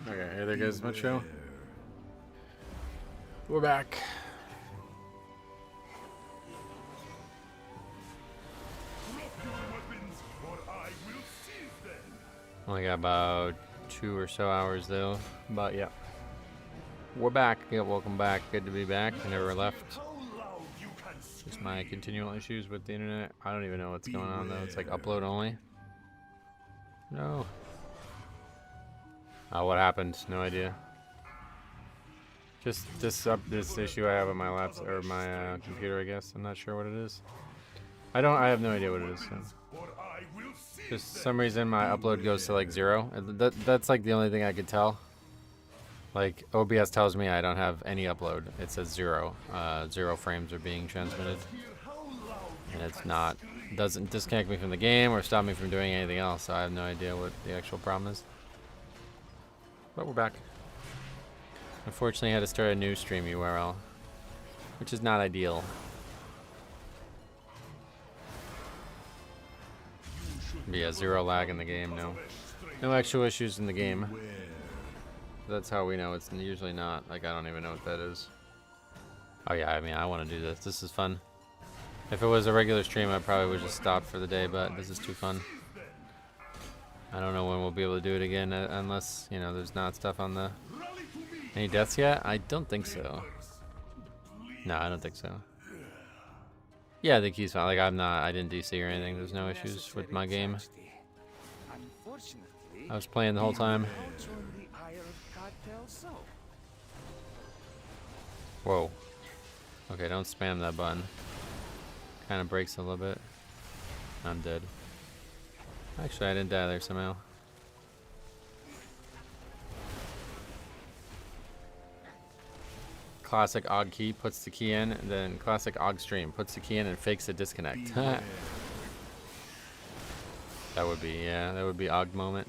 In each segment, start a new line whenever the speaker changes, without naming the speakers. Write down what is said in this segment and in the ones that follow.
Okay, here there goes my show. We're back. Only got about 2 or so hours though. But yeah. We're back. Yeah, welcome back. Good to be back. I never left. Just my continual issues with the internet. I don't even know what's going on though. It's like upload only. No. What happened? No idea. Just this issue I have on my laptop or my computer, I guess. I'm not sure what it is. I have no idea what it is. So. Just some reason my upload goes to like 0. That's like the only thing I could tell. Like OBS tells me I don't have any upload. It says 0. 0 frames are being transmitted, and it's not. Doesn't disconnect me from the game or stop me from doing anything else. So I have no idea what the actual problem is. But we're back. Unfortunately, I had to start a new stream URL, which is not ideal. But yeah, 0 lag in the game. No actual issues in the game. That's how we know it's usually not. Like, I don't even know what that is. Oh yeah, I mean, I want to do this. This is fun. If it was a regular stream, I probably would just stop for the day, but this is too fun. I don't know when we'll be able to do it again, unless, you know, there's not stuff on the... Any deaths yet? I don't think so. No, I don't think so. Yeah, the key's fine. Like, I didn't DC or anything. There's no issues with my game. I was playing the whole time. Whoa. Okay, don't spam that button. Kind of breaks a little bit. I'm dead. Actually, I didn't die there somehow. Classic AUG key puts the key in, and then classic AUG stream puts the key in and fakes a disconnect. That would be, yeah, that would be AUG moment.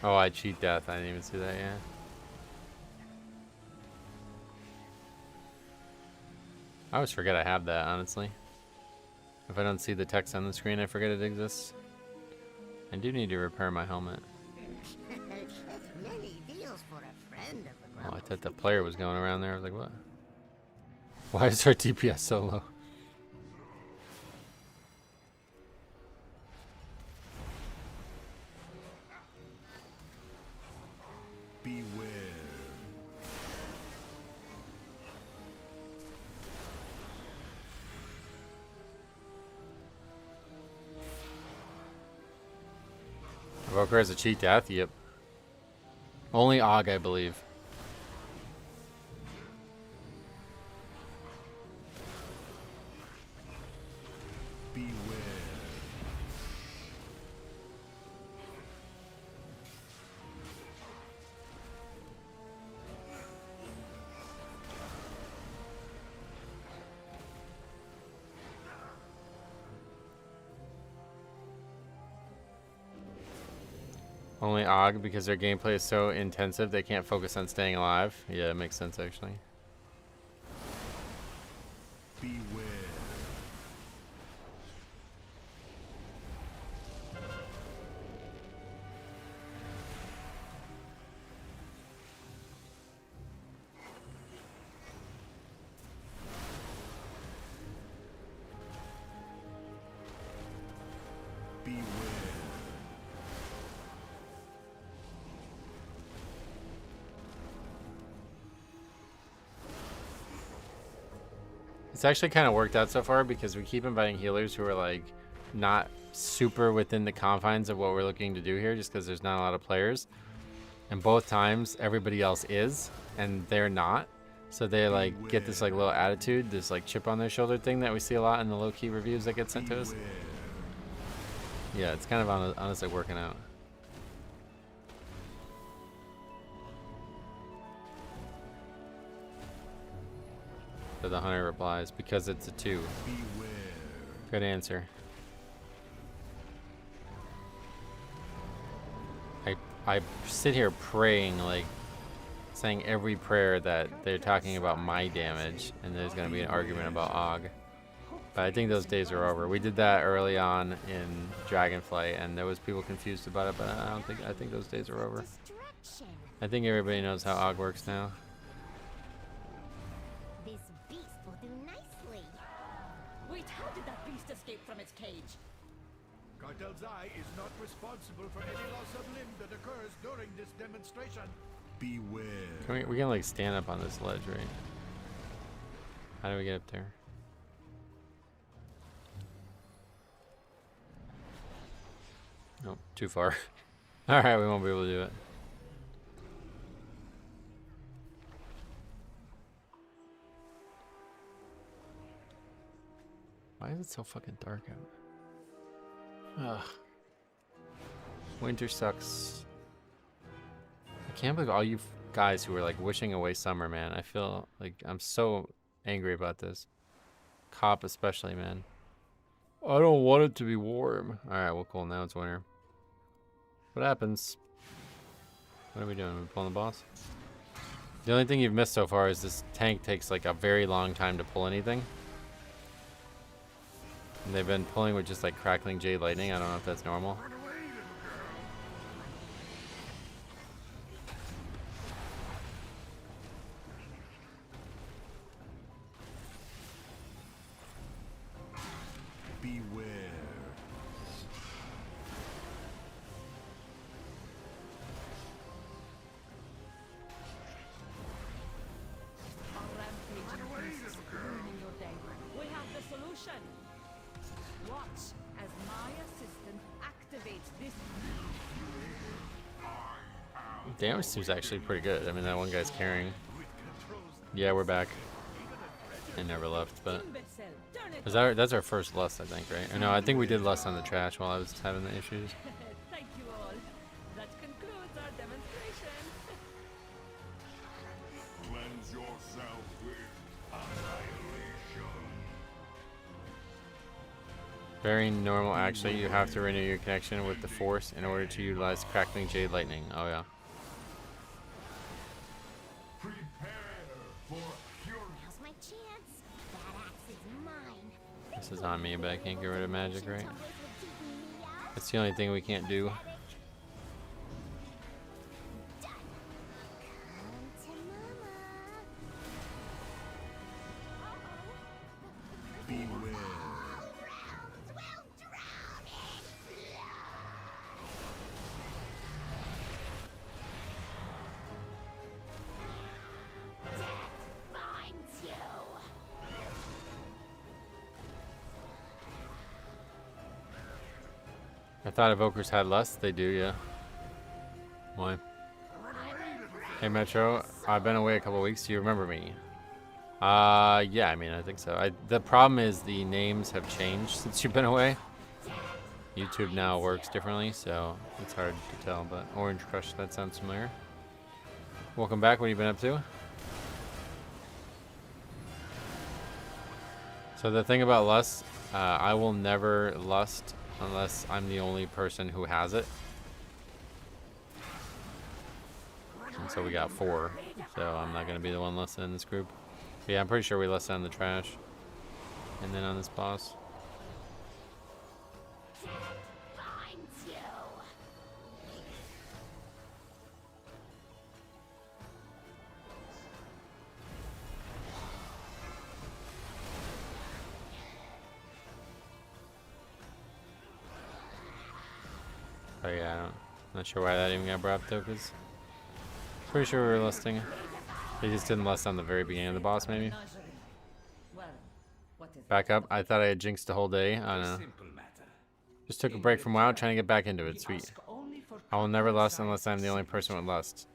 Oh, I cheat death. I didn't even see that, yeah. I always forget I have that, honestly. If I don't see the text on the screen, I forget it exists. I do need to repair my helmet. Oh, I thought the player was going around there. I was like, what? Why is our DPS so low?
Beware.
Evoker has a cheat death? Yep. Only AUG, I believe.
Beware.
Only AUG because their gameplay is so intensive they can't focus on staying alive. Yeah, it makes sense actually.
Beware. Beware.
It's actually kind of worked out so far because we keep inviting healers who are like not super within the confines of what we're looking to do here just because there's not a lot of players. And both times everybody else is and they're not. So they like get this like little attitude, this like chip on their shoulder thing that we see a lot in the low-key reviews that get sent to us. Yeah, it's kind of honestly working out. So the hunter replies, because it's a 2.
Beware.
Good answer. I sit here praying, like, saying every prayer that they're talking about my damage, and there's going to be an argument about AUG. But But I think those days are over. We did that early on in Dragonflight, and there was people confused about it, but I think those days are over. I think everybody knows how Og works now.
This beast will do nicely.
Wait, how did that beast escape from its cage?
Cartel's Eye is not responsible for any loss of limb that occurs during this demonstration. Beware.
Can we can like stand up on this ledge, right? How do we get up there? Nope, too far. Alright, we won't be able to do it. Why is it so fucking dark out? Ugh. Winter sucks. I can't believe all you guys who were like wishing away summer, man. I feel like I'm so angry about this. Cop especially, man. I don't want it to be warm. Alright, well cool, now it's winter. What happens? What are we doing? Are we pulling the boss? The only thing you've missed so far is this tank takes like a very long time to pull anything. And they've been pulling with just like crackling jade lightning. I don't know if that's normal.
Beware.
Our rampaging beast is ruining your day. We have the solution. Watch as my assistant activates this.
Damage seems actually pretty good. I mean, that one guy's carrying. Yeah, we're back. I never left, but
Imbecile, turn it.
that's our first lust, I think, right? Or no, I think we did lust on the trash while I was having the issues.
Thank you all. That concludes our demonstration.
Cleanse yourself with annihilation.
Very normal, actually. You have to renew your connection with the Force in order to utilize crackling jade lightning. Oh yeah.
Prepare for fury.
Now's my chance. That axe is mine.
This is on me, but I can't get rid of magic, right?
Always will keep me out.
That's the only thing we can't do.
Done. Come to mama.
Beware.
Rounds will drown in blood. Death finds you.
I thought Evokers had lust. They do, yeah. Why? Hey Metro, I've been away a couple weeks. Do you remember me? Yeah, I mean, I think so. The problem is the names have changed since you've been away. YouTube now works differently, so it's hard to tell, but Orange Crush, that sounds familiar. Welcome back. What have you been up to? So the thing about lust, I will never lust unless I'm the only person who has it. And so we got 4, so I'm not going to be the one lusting in this group. But yeah, I'm pretty sure we lusted on the trash. And then on this boss.
Finds you.
Oh yeah, not sure why that even got brought up though, because pretty sure we were lusting. They just didn't lust on the very beginning of the boss, maybe.
Well, what is
Back up. I thought I had jinxed the whole day. I don't know. Just took a break from WoW, trying to get back into it. Sweet. I will never lust unless I'm the only person with lust.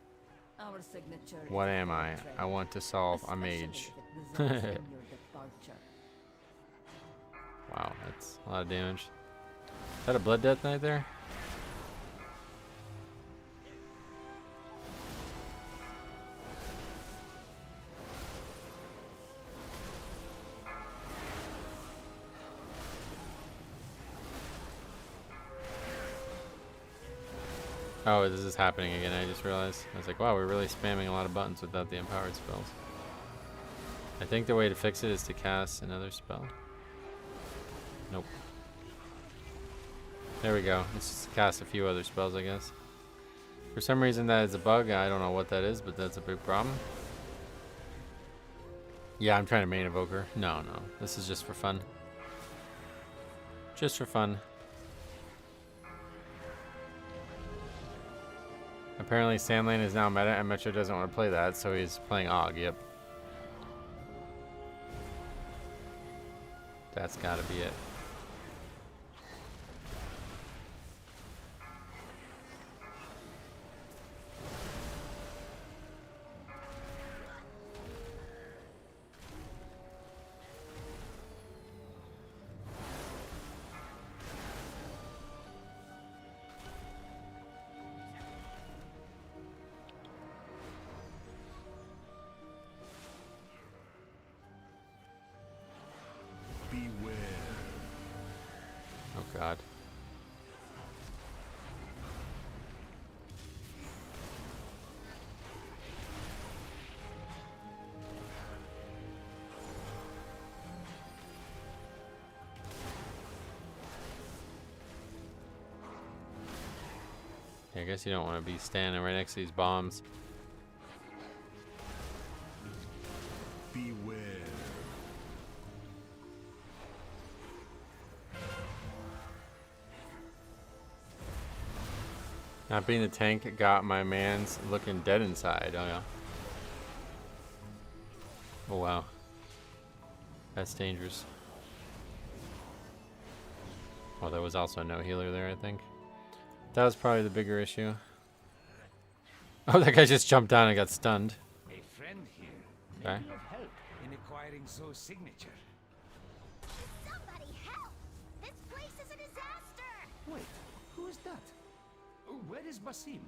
our signature?
What am I? I want to solve a mage. Wow, that's a lot of damage. Is that a Blood Death Knight there? Oh, this is happening again. I just realized. I was like, wow, we're really spamming a lot of buttons without the empowered spells. I think the way to fix it is to cast another spell. Nope. There we go. Let's just cast a few other spells, I guess. For some reason that is a bug. I don't know what that is, but that's a big problem. Yeah, I'm trying to main Evoker. No, no. This is just for fun. Just for fun. Apparently Sandlane is now meta and Metro doesn't want to play that, so he's playing Og. Yep. That's gotta be it.
Beware.
Oh god. Yeah, I guess you don't want to be standing right next to these bombs.
Beware.
Not being the tank got my man's looking dead inside. Oh yeah. Oh wow. That's dangerous. Oh, there was also no healer there, I think. That was probably the bigger issue. Oh, that guy just jumped down and got stunned.
A friend here may
Okay.
be of help in acquiring Zoe's signature.
Somebody help! This place is a disaster!
Wait, who is that? Where is Basim?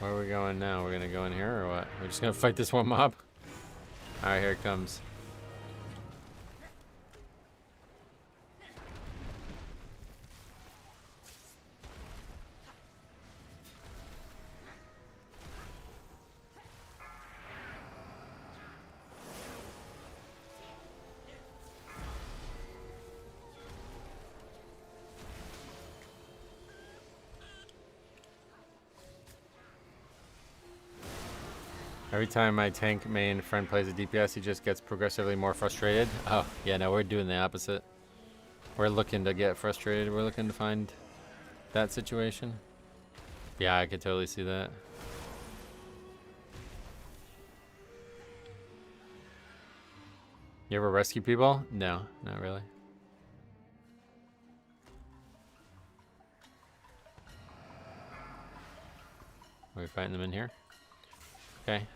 Where are we going now? We're gonna go in here or what? We're just gonna fight this one mob? Alright, here it comes. Every time my tank main friend plays a DPS, he just gets progressively more frustrated. Oh, yeah, no, we're doing the opposite. We're looking to get frustrated. We're looking to find that situation. Yeah, I could totally see that. You ever rescue people? No, not really. Are we fighting them in here? Okay.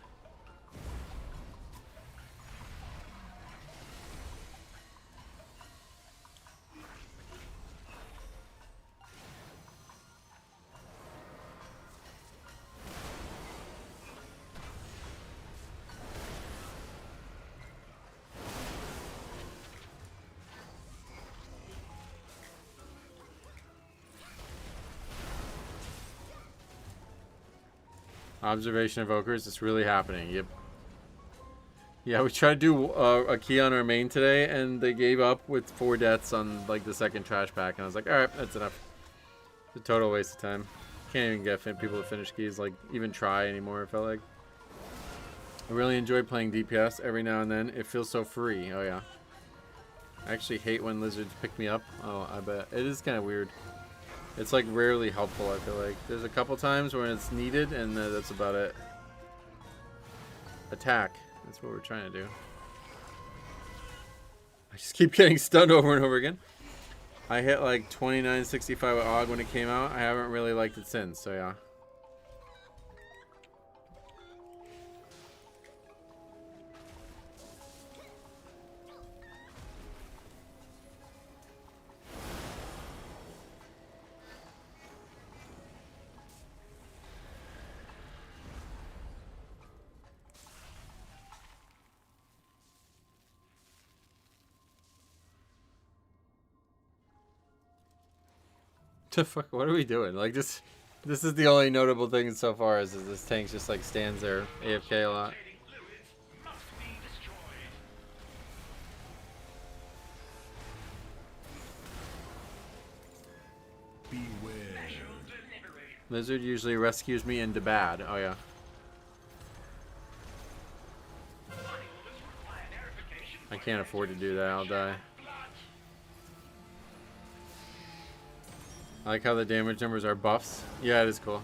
Observation evokers, it's really happening. Yep. Yeah, we tried to do a key on our main today, and they gave up with 4 deaths on like the second trash pack, and I was like, all right, that's enough. It's a total waste of time. Can't even get people to finish keys, like even try anymore. I felt like. I really enjoy playing DPS every now and then. It feels so free. Oh yeah. I actually hate when lizards pick me up. Oh, I bet it is kind of weird. It's like rarely helpful, I feel like. There's a couple times when it's needed, and that's about it. Attack. That's what we're trying to do. I just keep getting stunned over and over again. I hit like 2965 with Og when it came out. I haven't really liked it since, so yeah. The fuck, what are we doing? Like this is the only notable thing so far is this tank just like stands there AFK a lot. Lizard usually rescues me into bad. Oh yeah. I can't afford to do that. I'll die. I like how the damage numbers are buffs. Yeah, it is cool.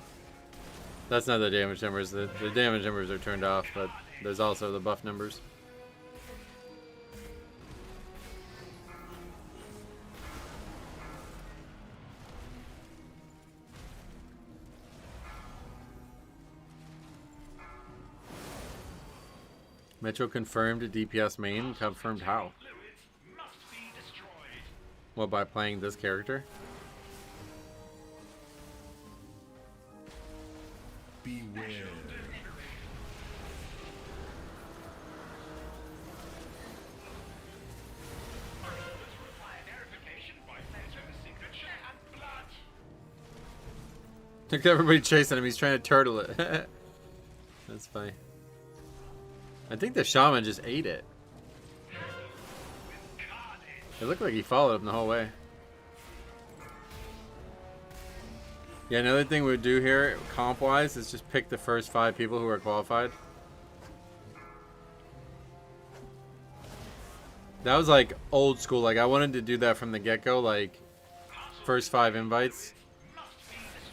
That's not the damage numbers. The damage numbers are turned off, but there's also the buff numbers. Metro confirmed DPS main. Confirmed how? What, by playing this character?
Beware.
Look at everybody chasing him. He's trying to turtle it. That's funny. I think the shaman just ate it. It looked like he followed him the whole way. Yeah, another thing we would do here, comp-wise, is just pick the first 5 people who are qualified. That was like old school. Like I wanted to do that from the get-go, like first 5 invites.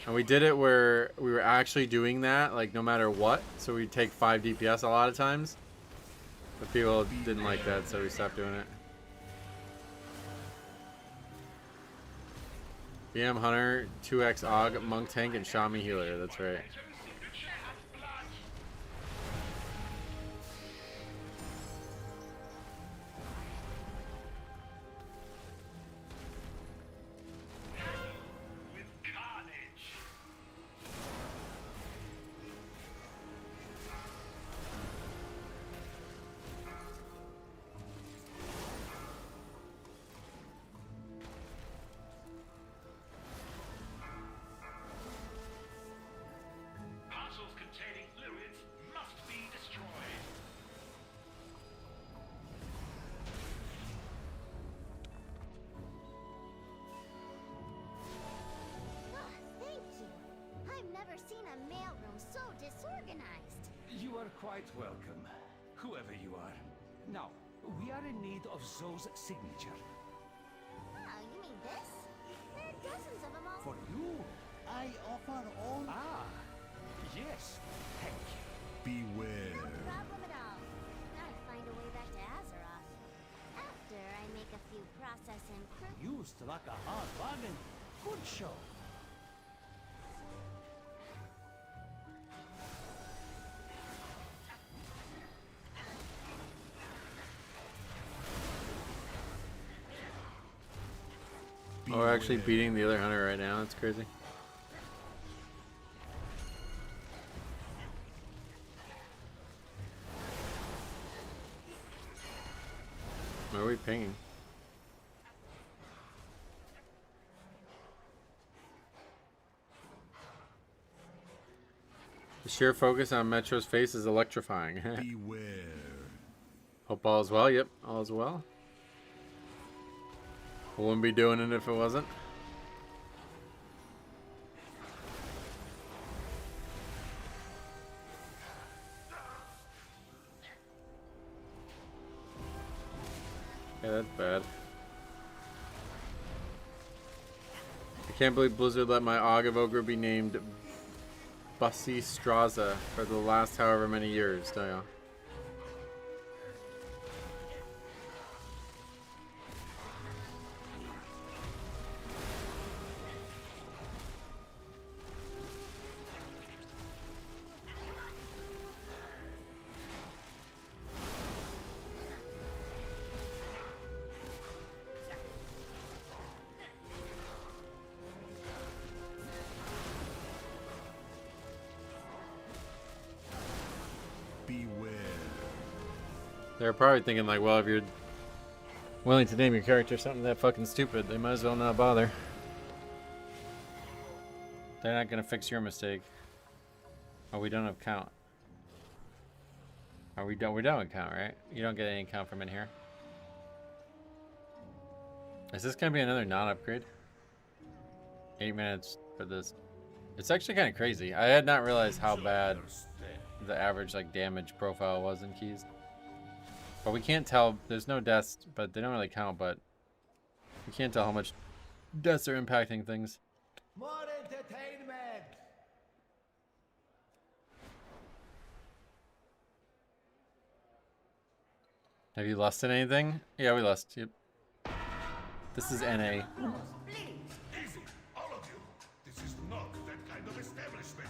And we did it where we were actually doing that, like no matter what. So we'd take 5 DPS a lot of times. But people didn't like that, so we stopped doing it. BM Hunter, 2x Og, Monk Tank, and Shami Healer. That's right.
Quite welcome, whoever you are. Now, we are in need of Zoe's signature.
Oh, you mean this? There are dozens of them all.
For you, I offer all... Ah, yes, thank you.
Beware.
No problem at all. Gotta find a way back to Azeroth. After I make a few process improvements.
You struck a hard bargain. Good show.
Oh, we're actually beating the other hunter right now. That's crazy. Where are we pinging? The sheer focus on Metro's face is electrifying.
Beware.
Hope all is well. Yep, all is well. I wouldn't be doing it if it wasn't. Yeah, that's bad. I can't believe Blizzard let my Og Evoker be named Bussy Straza for the last however many years, don't you? They're probably thinking like, well, if you're willing to name your character something that fucking stupid, they might as well not bother. They're not gonna fix your mistake. Oh, we don't have count. Are we done? We're done with count, right? You don't get any count from in here. Is this gonna be another non-upgrade? 8 minutes for this It's actually kind of crazy. I had not realized how bad the average like damage profile was in keys. But we can't tell. There's no deaths, but they don't really count. But we can't tell how much deaths are impacting things.
More entertainment.
Have you lost in anything? Yeah, we lost. Yep. This is NA.
Easy, all of you. This is not that kind of establishment.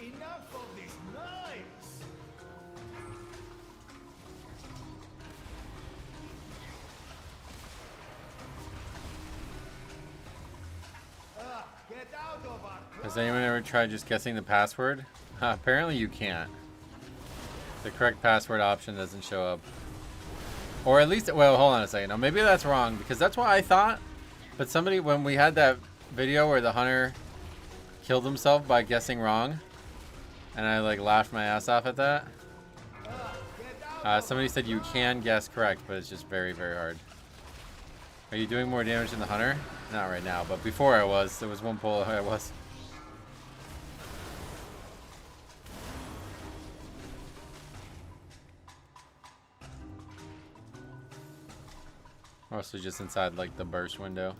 Enough of this noise. Get out of our
Has anyone ever tried just guessing the password? Apparently you can't. The correct password option doesn't show up. Or at least, well, hold on a second. Now, maybe that's wrong because that's what I thought. But somebody, when we had that video where the hunter killed himself by guessing wrong, and I like laughed my ass off at that. Somebody said you can guess correct, but it's just very, very hard. Are you doing more damage than the hunter? Not right now, but before I was. There was one pull I was. Mostly just inside like the burst window.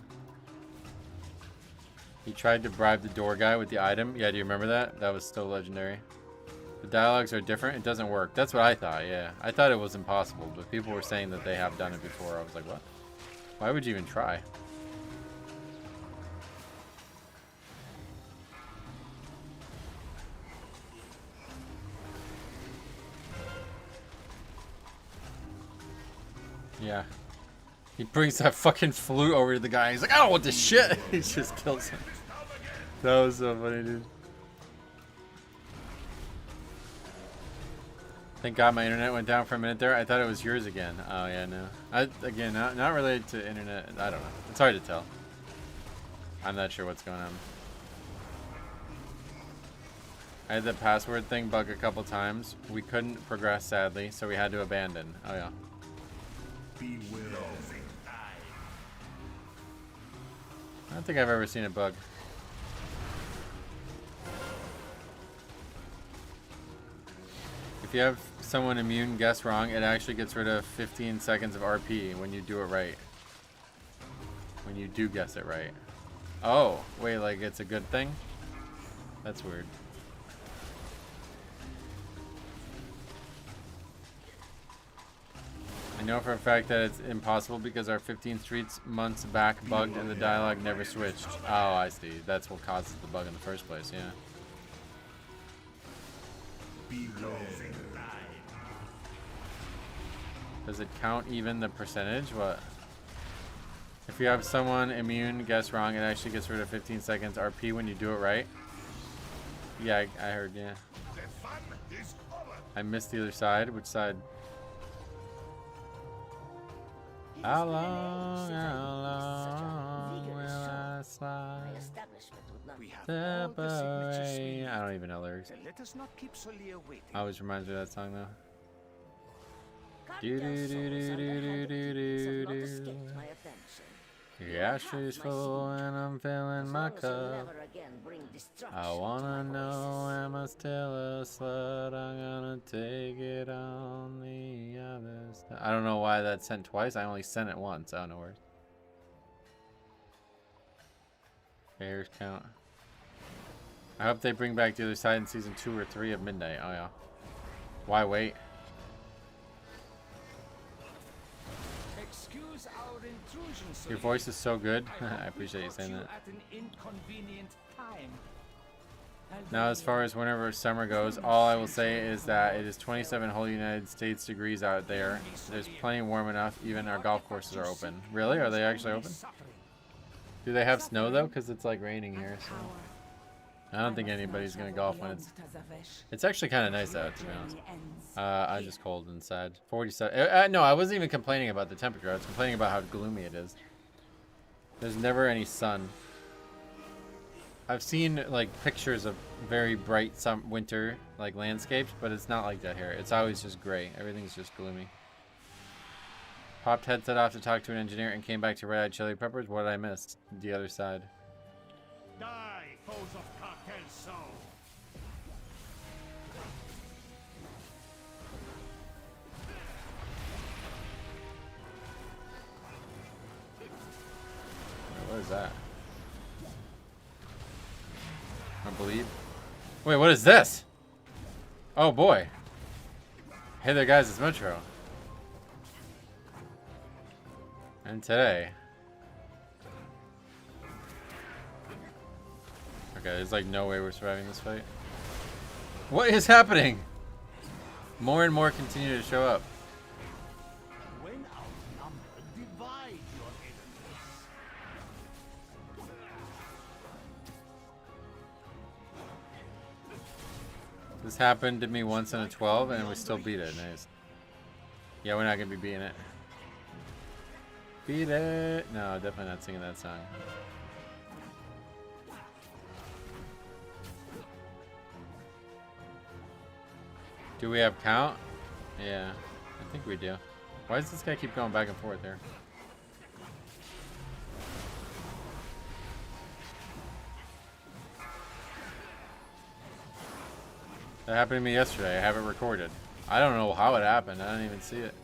He tried to bribe the door guy with the item. Yeah, do you remember that? That was still legendary. The dialogues are different. It doesn't work. That's what I thought, yeah. I thought it was impossible, but people were saying that they have done it before. I was like, what? Why would you even try? Yeah. He brings that fucking flute over to the guy. He's like, I don't want this shit. He just kills him. That was so funny, dude. Thank God my internet went down for a minute there. I thought it was yours again. Oh, yeah, no. Again, not related to internet. I don't know. It's hard to tell. I'm not sure what's going on. I had the password thing bug a couple times. We couldn't progress, sadly, so we had to abandon. Oh, yeah. I don't think I've ever seen it bug. If you have someone immune guess wrong, it actually gets rid of 15 seconds of RP when you do it right. When you do guess it right. Oh, wait, like it's a good thing? That's weird. I know for a fact that it's impossible because our 15 Streets months back bugged and the dialogue never switched. Oh, I see. That's what causes the bug in the first place, yeah. Does it count even the percentage? What? If you have someone immune guess wrong, it actually gets rid of 15 seconds RP when you do it right. Yeah, I heard, yeah. I missed the other side. Which side? How long will I slide? Separate. I don't even know lyrics.
Let us not keep Solia waiting.
Always reminds me of that song though. The ashtray full and I'm filling my cup. I wanna know, am I still a slut? I'm gonna take it on the other side. I don't know why that's sent twice. I only sent it once. I don't know where. Bears count. I hope they bring back the other side in season 2 or 3 of Midnight. Oh yeah. Why wait?
Excuse our intrusion,
Your
Solia.
voice is so good. I appreciate you
Caught
saying
you
that.
at an inconvenient time.
Now, as far as whenever summer goes, all I will say is that it is 27 whole United States degrees out there. There's plenty warm enough. Even our golf courses are open. Really? Are they actually open? Do they have snow though? Because it's like raining here. So I don't think anybody's gonna golf when it's actually kind of nice out, to be honest. I'm just cold and sad. 47. No, I wasn't even complaining about the temperature. I was complaining about how gloomy it is. There's never any sun. I've seen like pictures of very bright winter like landscapes, but it's not like that here. It's always just gray. Everything's just gloomy. Popped headset off to talk to an engineer and came back to red-eyed chili peppers. What did I miss? The other side.
Die, foes of Cartel Soul.
What is that? I believe. Wait, what is this? Oh boy. Hey there guys, it's Metro. And today. Okay, there's like no way we're surviving this fight. What is happening? More and more continue to show up.
When outnumbered, divide your enemies.
This happened to me once in a 12 and we still beat it. Nice. Yeah, we're not gonna be beating it. Beat it. No, definitely not singing that song. Do we have count? Yeah, I think we do. Why does this guy keep going back and forth there? That happened to me yesterday. I have it recorded. I don't know how it happened. I didn't even see it.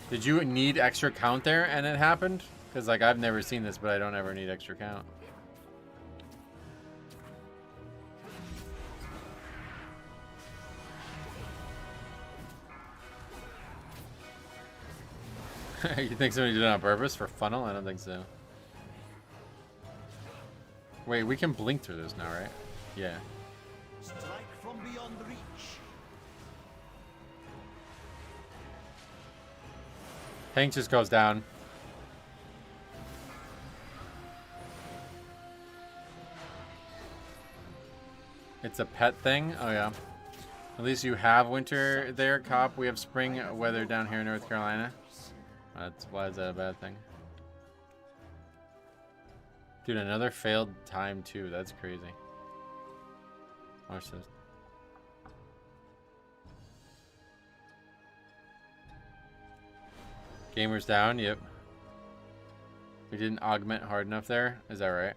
Did you need extra count there and it happened? Because like I've never seen this, but I don't ever need extra count. You think somebody did it on purpose for funnel? I don't think so. Wait, we can blink through this now, right? Yeah.
Strike from beyond reach.
Tank just goes down. It's a pet thing? Oh yeah. At least you have winter there, Cop. We have spring weather down here in North Carolina. Why is that a bad thing? Dude, another failed time too. That's crazy. Watch this. Gamers down, yep. We didn't augment hard enough there. Is that right?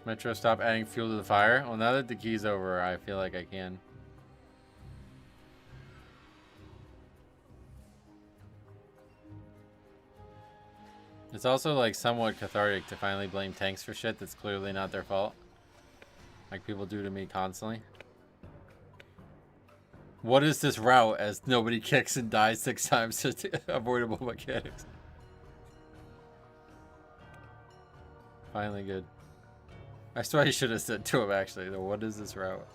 Metro, stop adding fuel to the fire. Well, now that the key's over, I feel like I can. It's also like somewhat cathartic to finally blame tanks for shit that's clearly not their fault. Like people do to me constantly. What is this route as nobody kicks and dies 6 times to avoidable mechanics? Finally good. That's what I should have said to him actually. Though, what is this route?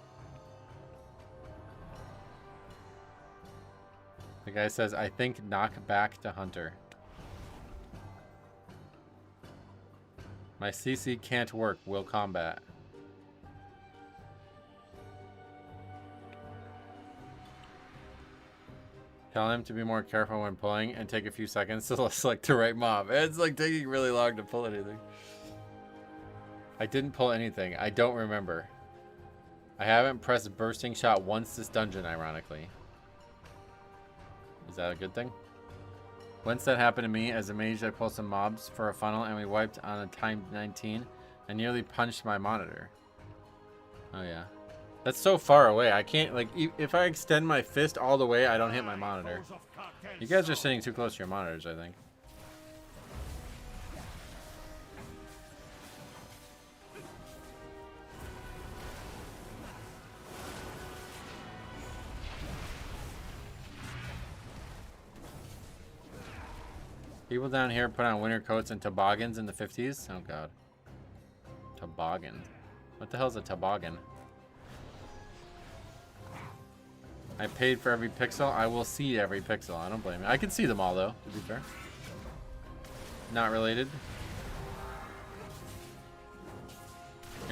The guy says, I think knock back to Hunter. My CC can't work. Will combat. Tell him to be more careful when pulling and take a few seconds to select the right mob. It's like taking really long to pull anything. I didn't pull anything. I don't remember. I haven't pressed bursting shot once this dungeon, ironically. Is that a good thing? Once that happened to me, as a mage, I pulled some mobs for a funnel and we wiped on a timed 19 and nearly punched my monitor. Oh yeah. That's so far away. I can't, like, if I extend my fist all the way, I don't hit my monitor. You guys are sitting too close to your monitors, I think. People down here put on winter coats and toboggans in the 50s? Oh god. Toboggan. What the hell is a toboggan? I paid for every pixel. I will see every pixel. I don't blame you. I can see them all though, to be fair. Not related.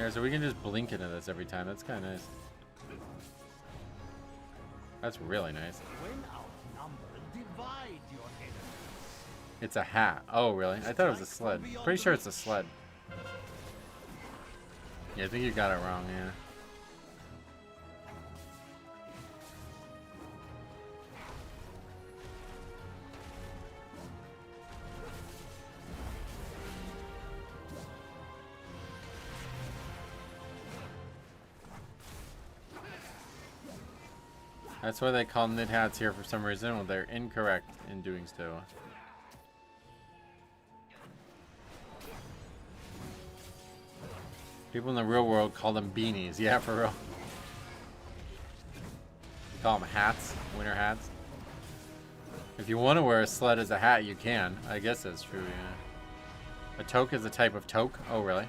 Yeah, so we can just blink into this every time. That's kind of nice. That's really nice.
When outnumbered, divide your enemies.
It's a hat. Oh, really? I thought it was a sled. Pretty sure it's a sled. Yeah, I think you got it wrong, yeah. That's why they call knit hats here for some reason. Well, they're incorrect in doing so. People in the real world call them beanies. Yeah, for real. You call them hats, winter hats. If you want to wear a sled as a hat, you can. I guess that's true, yeah. A toque is a type of toque. Oh, really?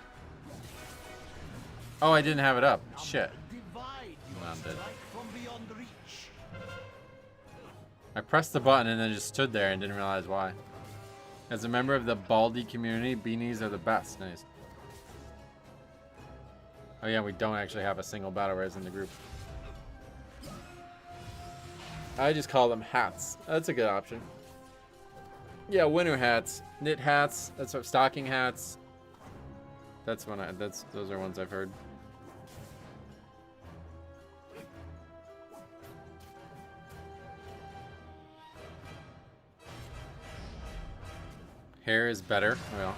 Oh, I didn't have it up. Shit. No, I'm dead. I pressed the button and then just stood there and didn't realize why. As a member of the Baldy community, beanies are the best. Nice. Oh yeah, we don't actually have a single battle res in the group. I just call them hats. That's a good option. Yeah, winter hats, knit hats. That's what stocking hats. That's one. Those are ones I've heard. Hair is better. Well,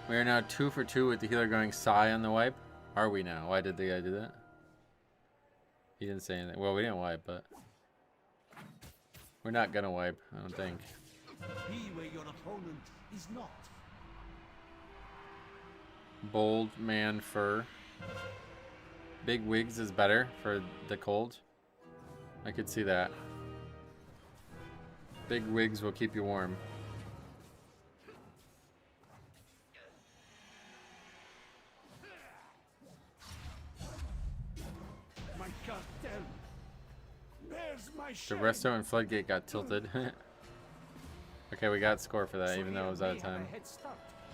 we are now 2 for 2 with the healer going Psy on the wipe. Are we now? Why did the guy do that? He didn't say anything. Well, we didn't wipe, but we're not gonna wipe, I don't think.
Be where your opponent is not.
Bold man fur. Big wigs is better for the cold. I could see that. Big wigs will keep you warm. The resto and floodgate got tilted. Okay, we got score for that, even though it was out of time.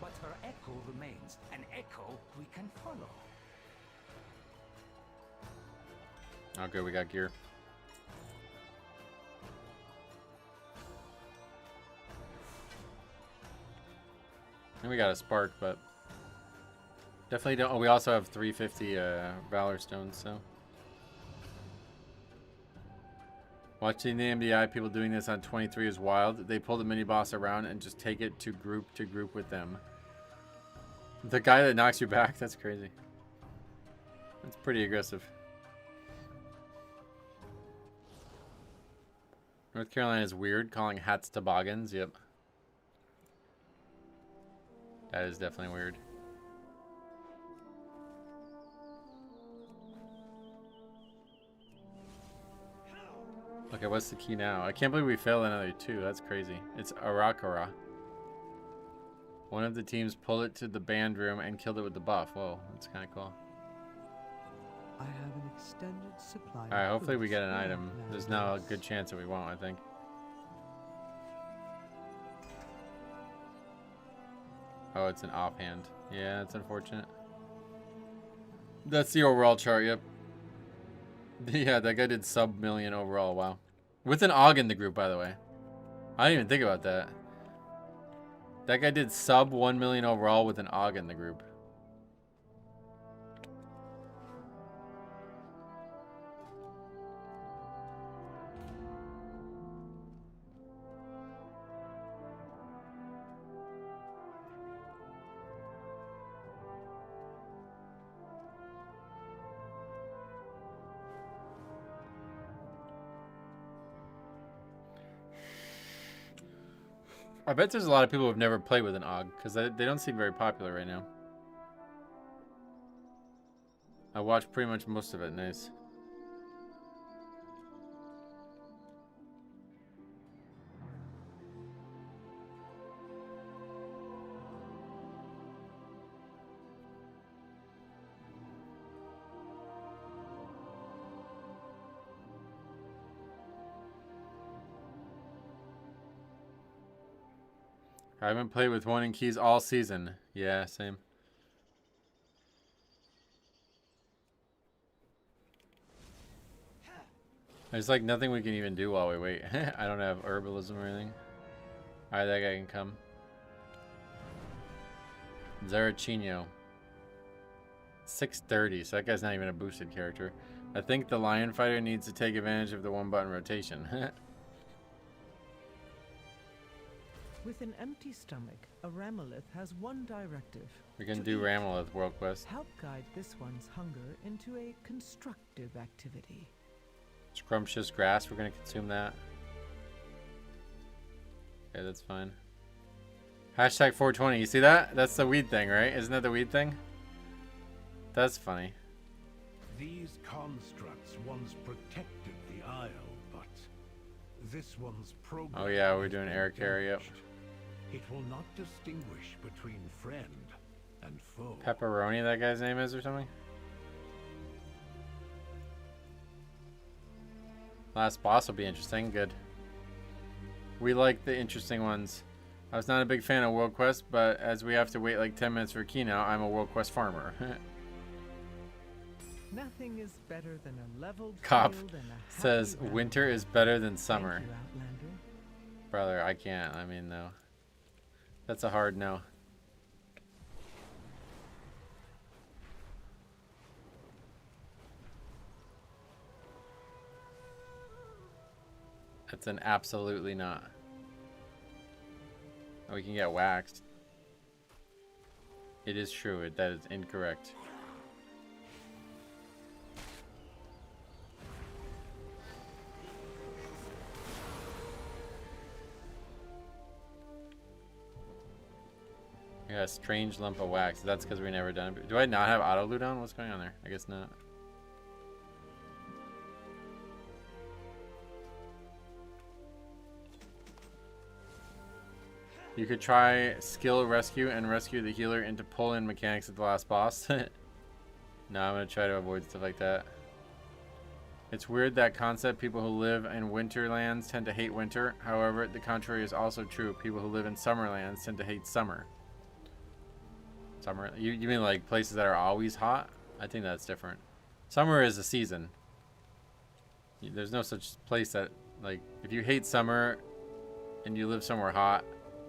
But her echo remains, an echo we can follow.
Oh, good, we got gear. And we got a spark, but definitely don't. Oh, we also have 350 Valor Stones, so. Watching the MDI people doing this on 23 is wild. They pull the mini boss around and just take it to group with them. The guy that knocks you back, that's crazy. That's pretty aggressive. North Carolina is weird, calling hats toboggans. Yep. That is definitely weird. Okay, what's the key now? I can't believe we failed another 2. That's crazy. It's Arakara. One of the teams pulled it to the band room and killed it with the buff. Whoa, that's kind of cool.
I have an extended supply.
Alright, hopefully we get an item. There's now a good chance that we won't, I think. Oh, it's an offhand. Yeah, that's unfortunate. That's the overall chart, yep. Yeah, that guy did sub-million overall, wow. With an AUG in the group, by the way. I didn't even think about that. That guy did sub 1 million overall with an AUG in the group. I bet there's a lot of people who have never played with an AUG, because they don't seem very popular right now. I watched pretty much most of it. Nice. I haven't played with one in keys all season. Yeah, same. There's like nothing we can even do while we wait. I don't have herbalism or anything. Alright, that guy can come. Zarachino. 630, so that guy's not even a boosted character. I think the Lion Fighter needs to take advantage of the one button rotation.
With an empty stomach, a Ramolith has one directive.
We can
to
do
eat.
Ramolith World Quest.
Help guide this one's hunger into a constructive activity.
Scrumptious grass, we're gonna consume that. Okay, that's fine. Hashtag 420, you see that? That's the weed thing, right? Isn't that the weed thing? That's funny.
These constructs once protected the Isle, but this one's program.
Oh yeah, we're
has
doing
been
air carry, yep.
damaged. It will not distinguish between friend and foe.
Pepperoni, that guy's name is, or something? Last boss will be interesting. Good. We like the interesting ones. I was not a big fan of World Quest, but as we have to wait like 10 minutes for a key now, I'm a World Quest farmer.
Nothing is better than a leveled
Cop
field and a happy
says
Ramolith.
winter is better than summer.
Thank you, Outlander.
Brother, I can't. I mean, no. That's a hard no. That's an absolutely not. We can get waxed. It is true. That is incorrect. Yeah, a strange lump of wax. That's because we never done it. Do I not have auto loot on? What's going on there? I guess not. You could try skill rescue and rescue the healer into pull-in mechanics at the last boss. No, I'm going to try to avoid stuff like that. It's weird that concept. People who live in winterlands tend to hate winter. However, the contrary is also true. People who live in summerlands tend to hate summer. Summer? You mean like places that are always hot? I think that's different. Summer is a season. There's no such place that, like, if you hate summer and you live somewhere hot,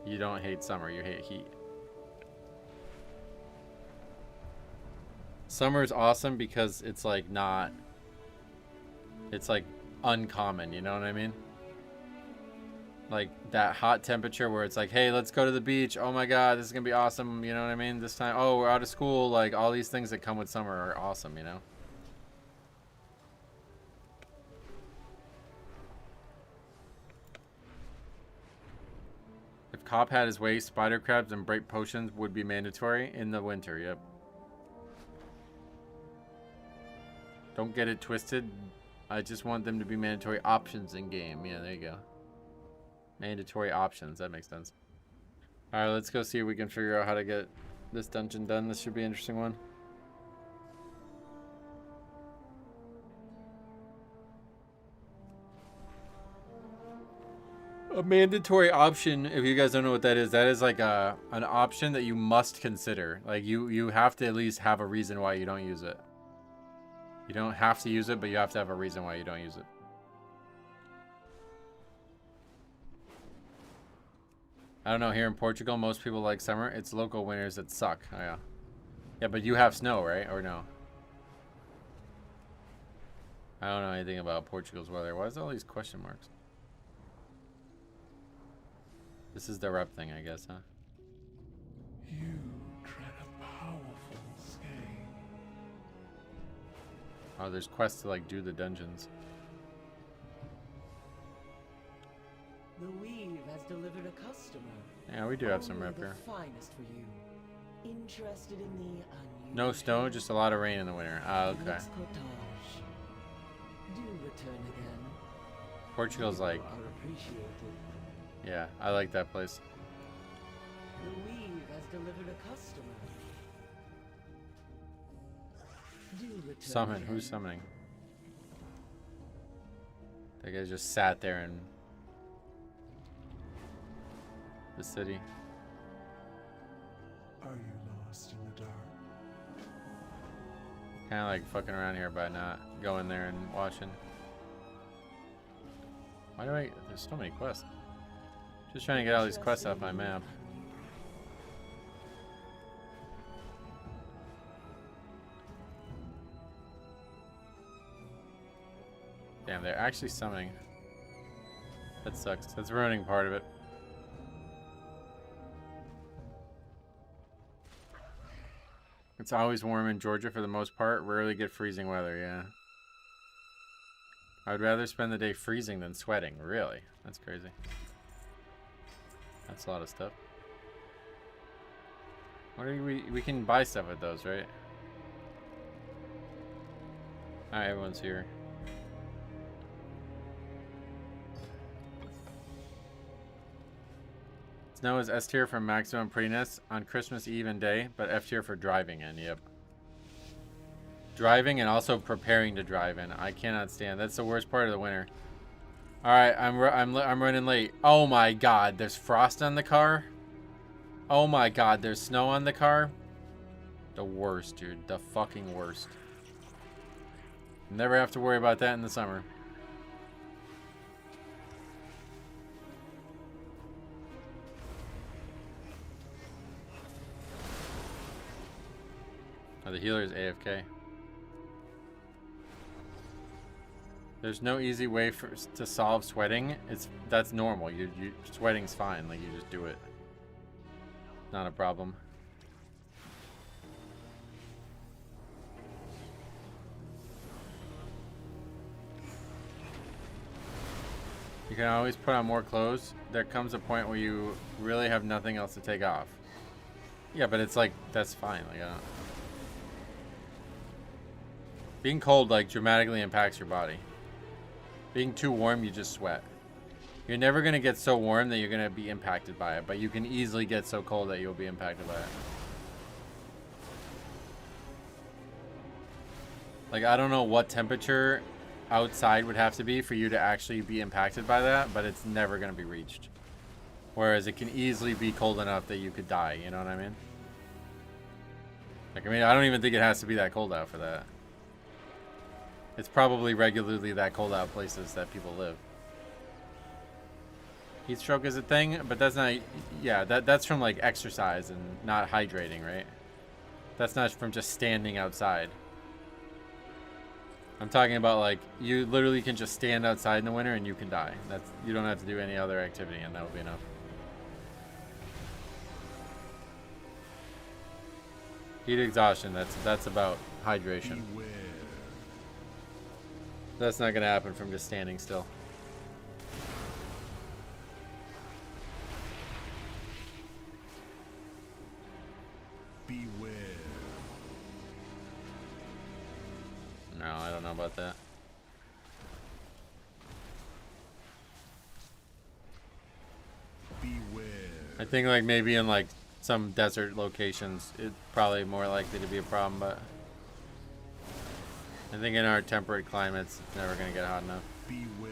you don't hate summer, you hate heat. Summer is awesome because it's like not, it's like uncommon, you know what I mean? Like that hot temperature where it's like, hey, let's go to the beach. Oh my God, this is gonna be awesome. You know what I mean? This time, oh, we're out of school. Like all these things that come with summer are awesome, you know? If Cop had his way, spider crabs and bright potions would be mandatory in the winter, yep. Don't get it twisted. I just want them to be mandatory options in game. Yeah, there you go. Mandatory options, that makes sense. Alright, let's go see if we can figure out how to get this dungeon done. This should be an interesting one. A mandatory option, if you guys don't know what that is like an option that you must consider. Like you have to at least have a reason why you don't use it. You don't have to use it, but you have to have a reason why you don't use it. I don't know, here in Portugal, most people like summer. It's local winters that suck. Oh, yeah. Yeah, but you have snow, right? Or no? I don't know anything about Portugal's weather. Why is all these question marks? This is the rep thing, I guess, huh?
You tread a powerful scale.
Oh, there's quests to, like, do the dungeons.
The weave has delivered a customer.
Yeah, we do have some
Only
rep
the
here.
finest for you. Interested in the unusual.
No snow, just a lot of rain in the winter. Ah, okay.
Next cottage. Do return again.
Portugal's like,
You are appreciated.
yeah, I like that place.
The weave has delivered a customer. Do return
Summon,
again.
who's summoning? That guy just sat there in the city.
Are you lost in the dark?
Kind of like fucking around here by not going there and watching. Why do I... There's so many quests. Just trying to get all these quests off my map. Damn, they're actually summoning. That sucks. That's ruining part of it. It's always warm in Georgia for the most part. Rarely get freezing weather, yeah. I would rather spend the day freezing than sweating. Really? That's crazy. That's a lot of stuff. What do we can buy stuff with those, right? Alright, everyone's here. Snow is S tier for maximum prettiness on Christmas Eve and day, but F tier for driving in. Yep. Driving and also preparing to drive in. I cannot stand. That's the worst part of the winter. All right, I'm running late. Oh my God, there's frost on the car. Oh my God, there's snow on the car. The worst, dude. The fucking worst. Never have to worry about that in the summer. Oh, the healer is AFK. There's no easy way to solve sweating. That's normal. Sweating's fine. Like, you just do it. Not a problem. You can always put on more clothes. There comes a point where you really have nothing else to take off. Yeah, but it's like, that's fine. Like, I don't... Being cold, like, dramatically impacts your body. Being too warm, you just sweat. You're never going to get so warm that you're going to be impacted by it, but you can easily get so cold that you'll be impacted by it. Like, I don't know what temperature outside would have to be for you to actually be impacted by that, but it's never going to be reached. Whereas it can easily be cold enough that you could die, you know what I mean? Like, I mean, I don't even think it has to be that cold out for that. It's probably regularly that cold out places that people live. Heat stroke is a thing, but that's not... Yeah, that's from, like, exercise and not hydrating, right? That's not from just standing outside. I'm talking about, like, you literally can just stand outside in the winter and you can die. You don't have to do any other activity, and that will be enough. Heat exhaustion, that's about hydration.
Beware.
That's not going to happen from just standing still.
Beware.
No, I don't know about that.
Beware.
I think, like, maybe in, like, some desert locations, it's probably more likely to be a problem, but I think in our temperate climates, it's never going to get hot enough.
Beware.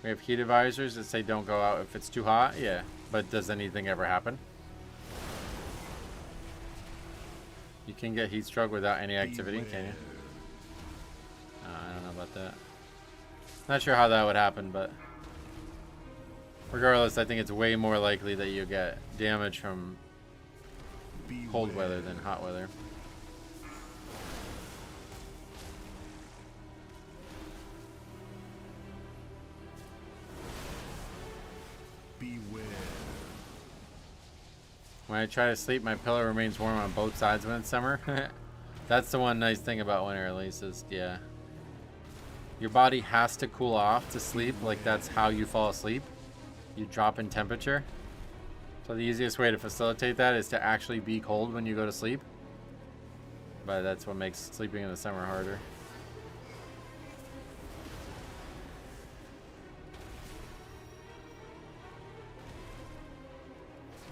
We have heat advisors that say don't go out if it's too hot. Yeah, but does anything ever happen? You can get heat stroke without any activity, can you? I don't know about that. Not sure how that would happen, but regardless, I think it's way more likely that you get damage from cold weather than hot weather.
Beware.
When I try to sleep, my pillow remains warm on both sides when it's summer. That's the one nice thing about winter, at least, is, yeah. Your body has to cool off to sleep. Like, that's how you fall asleep. You drop in temperature. So the easiest way to facilitate that is to actually be cold when you go to sleep. But that's what makes sleeping in the summer harder.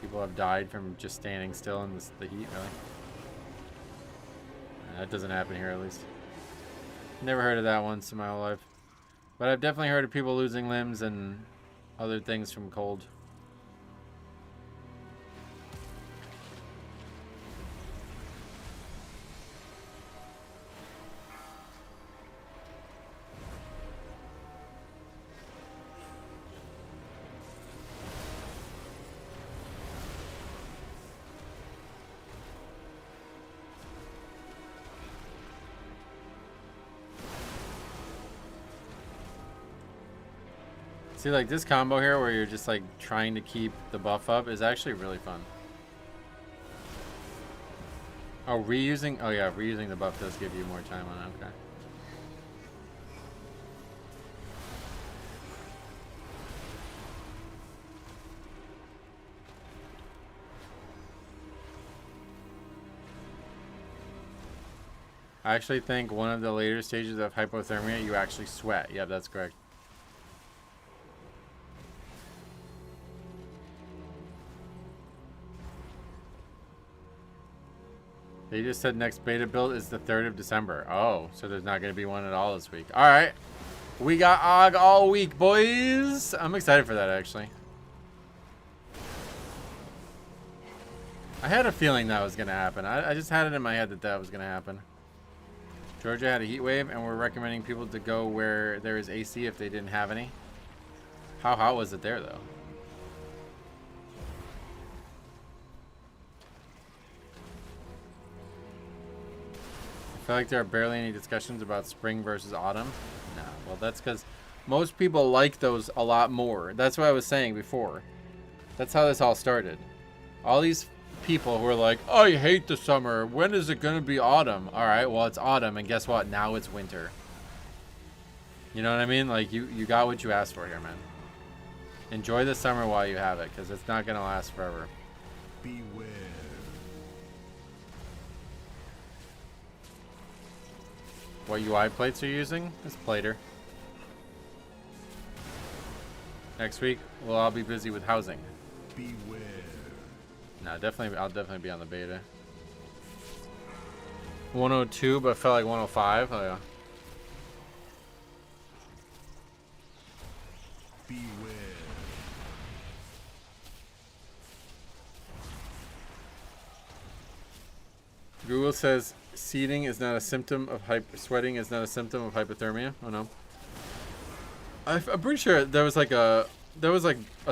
People have died from just standing still in the heat, really. That doesn't happen here, at least. Never heard of that once in my whole life. But I've definitely heard of people losing limbs and other things from cold. See, like this combo here where you're just like trying to keep the buff up is actually really fun. Oh, reusing. Oh yeah, reusing the buff does give you more time on it. Okay. I actually think one of the later stages of hypothermia, you actually sweat. Yep, that's correct. They just said next beta build is the 3rd of December. Oh, so there's not going to be one at all this week. All right. We got Og all week, boys. I'm excited for that, actually. I had a feeling that was going to happen. I just had it in my head that that was going to happen. Georgia had a heat wave, and we're recommending people to go where there is AC if they didn't have any. How hot was it there, though? I feel like there are barely any discussions about spring versus autumn. No, well, that's because most people like those a lot more. That's what I was saying before. That's how this all started. All these people who are like, oh, I hate the summer. When is it going to be autumn? All right, well, it's autumn, and guess what? Now it's winter. You know what I mean? Like, you got what you asked for here, man. Enjoy the summer while you have it, because it's not going to last forever.
Beware.
What UI plates are you using? It's Plater. Next week, we'll all be busy with housing.
Beware.
No, definitely, I'll definitely be on the beta. 102, but felt like 105. Oh, yeah.
Beware.
Google says seeding is not a symptom of sweating is not a symptom of hypothermia. Oh no. I'm pretty sure there was like a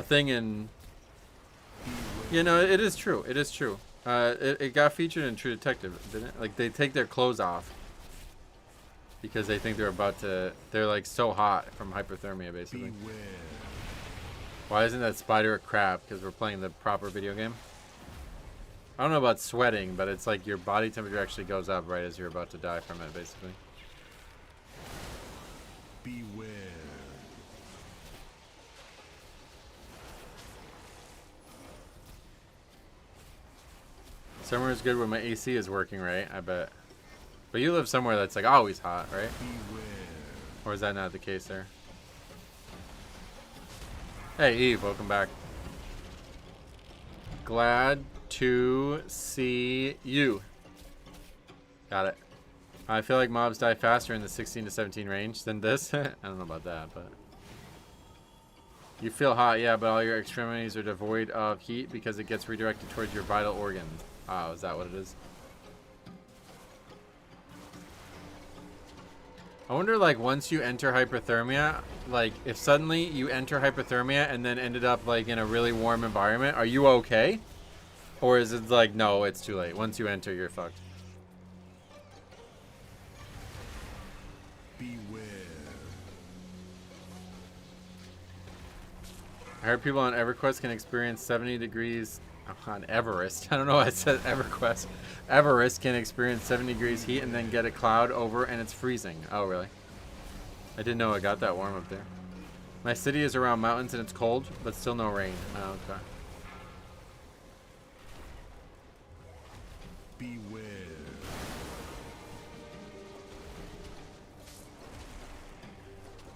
thing in. You know, it is true. It is true. It got featured in True Detective, didn't it? Like they take their clothes off because they think they're about to. They're like so hot from hypothermia, basically.
Beware.
Why isn't that spider a crab? Because we're playing the proper video game. I don't know about sweating, but it's like your body temperature actually goes up right as you're about to die from it, basically.
Beware.
Summer is good when my AC is working right, I bet. But you live somewhere that's like always hot, right?
Beware.
Or is that not the case there? Hey Eve, welcome back. Glad to see you. Got it. I feel like mobs die faster in the 16 to 17 range than this. I don't know about that, but you feel hot, yeah, but all your extremities are devoid of heat because it gets redirected towards your vital organs. Oh, is that what it is? I wonder, like, once you enter hypothermia, like, if suddenly you enter hypothermia and then ended up, like, in a really warm environment, are you okay? Or is it like, no, it's too late. Once you enter, you're fucked.
Beware.
I heard people on EverQuest can experience 70 degrees on Everest. I don't know why I said EverQuest. Everest can experience 70 degrees heat and then get a cloud over and it's freezing. Oh, really? I didn't know it got that warm up there. My city is around mountains and it's cold, but still no rain. Oh, okay.
Beware.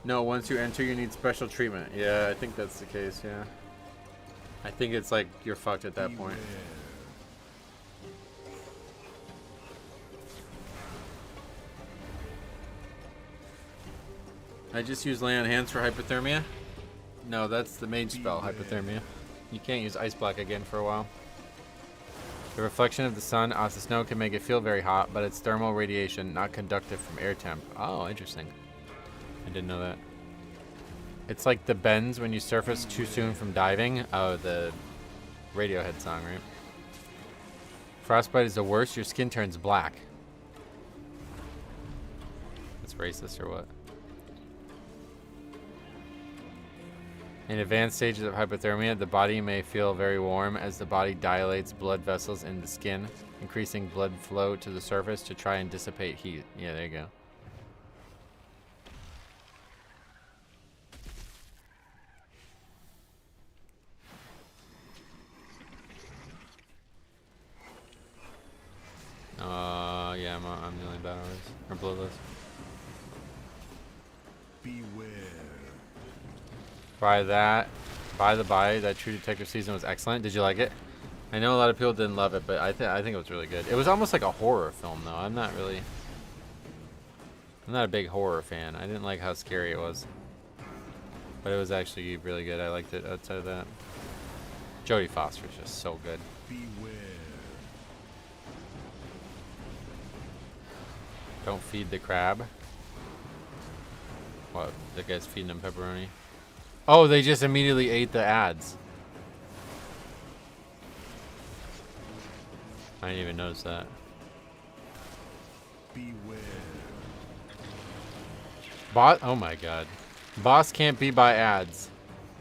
No, once you enter, you need special treatment. Yeah, I think that's the case, yeah. I think it's like you're fucked at that point. I just use lay on hands for hypothermia. No, that's the mage spell, hypothermia. You can't use ice block again for a while. The reflection of the sun off the snow can make it feel very hot, but it's thermal radiation, not conductive from air temp. Oh, interesting. I didn't know that. It's like the bends when you surface too soon from diving. Oh, the Radiohead song, right? Frostbite is the worst. Your skin turns black. That's racist or what? In advanced stages of hypothermia, the body may feel very warm as the body dilates blood vessels in the skin, increasing blood flow to the surface to try and dissipate heat. Yeah, there you go. Yeah, I'm the only battle race. Or bloodless.
Beware.
By the by, that True Detective season was excellent. Did you like it? I know a lot of people didn't love it, but I think it was really good. It was almost like a horror film, though. I'm not a big horror fan. I didn't like how scary it was. But it was actually really good. I liked it outside of that. Jodie Foster's just so good.
Beware.
Don't feed the crab. What? The guy's feeding them pepperoni. Oh, they just immediately ate the ads. I didn't even notice that.
Beware.
Oh my god. Boss can't be by ads.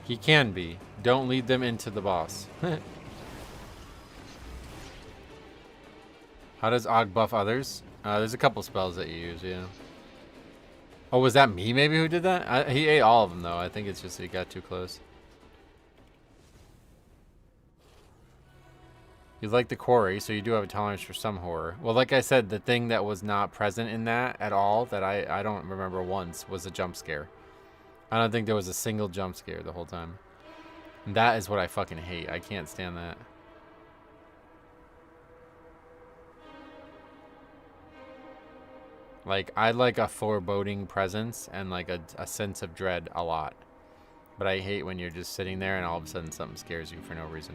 He can be. Don't lead them into the boss. How does Og buff others? There's a couple spells that you use, yeah. Oh, was that me maybe who did that? He ate all of them, though. I think it's just he got too close. You like the quarry, so you do have a tolerance for some horror. Well, like I said, the thing that was not present in that at all, that I don't remember once, was a jump scare. I don't think there was a single jump scare the whole time. And that is what I fucking hate. I can't stand that. Like, I like a foreboding presence and like a sense of dread a lot. But I hate when you're just sitting there and all of a sudden something scares you for no reason.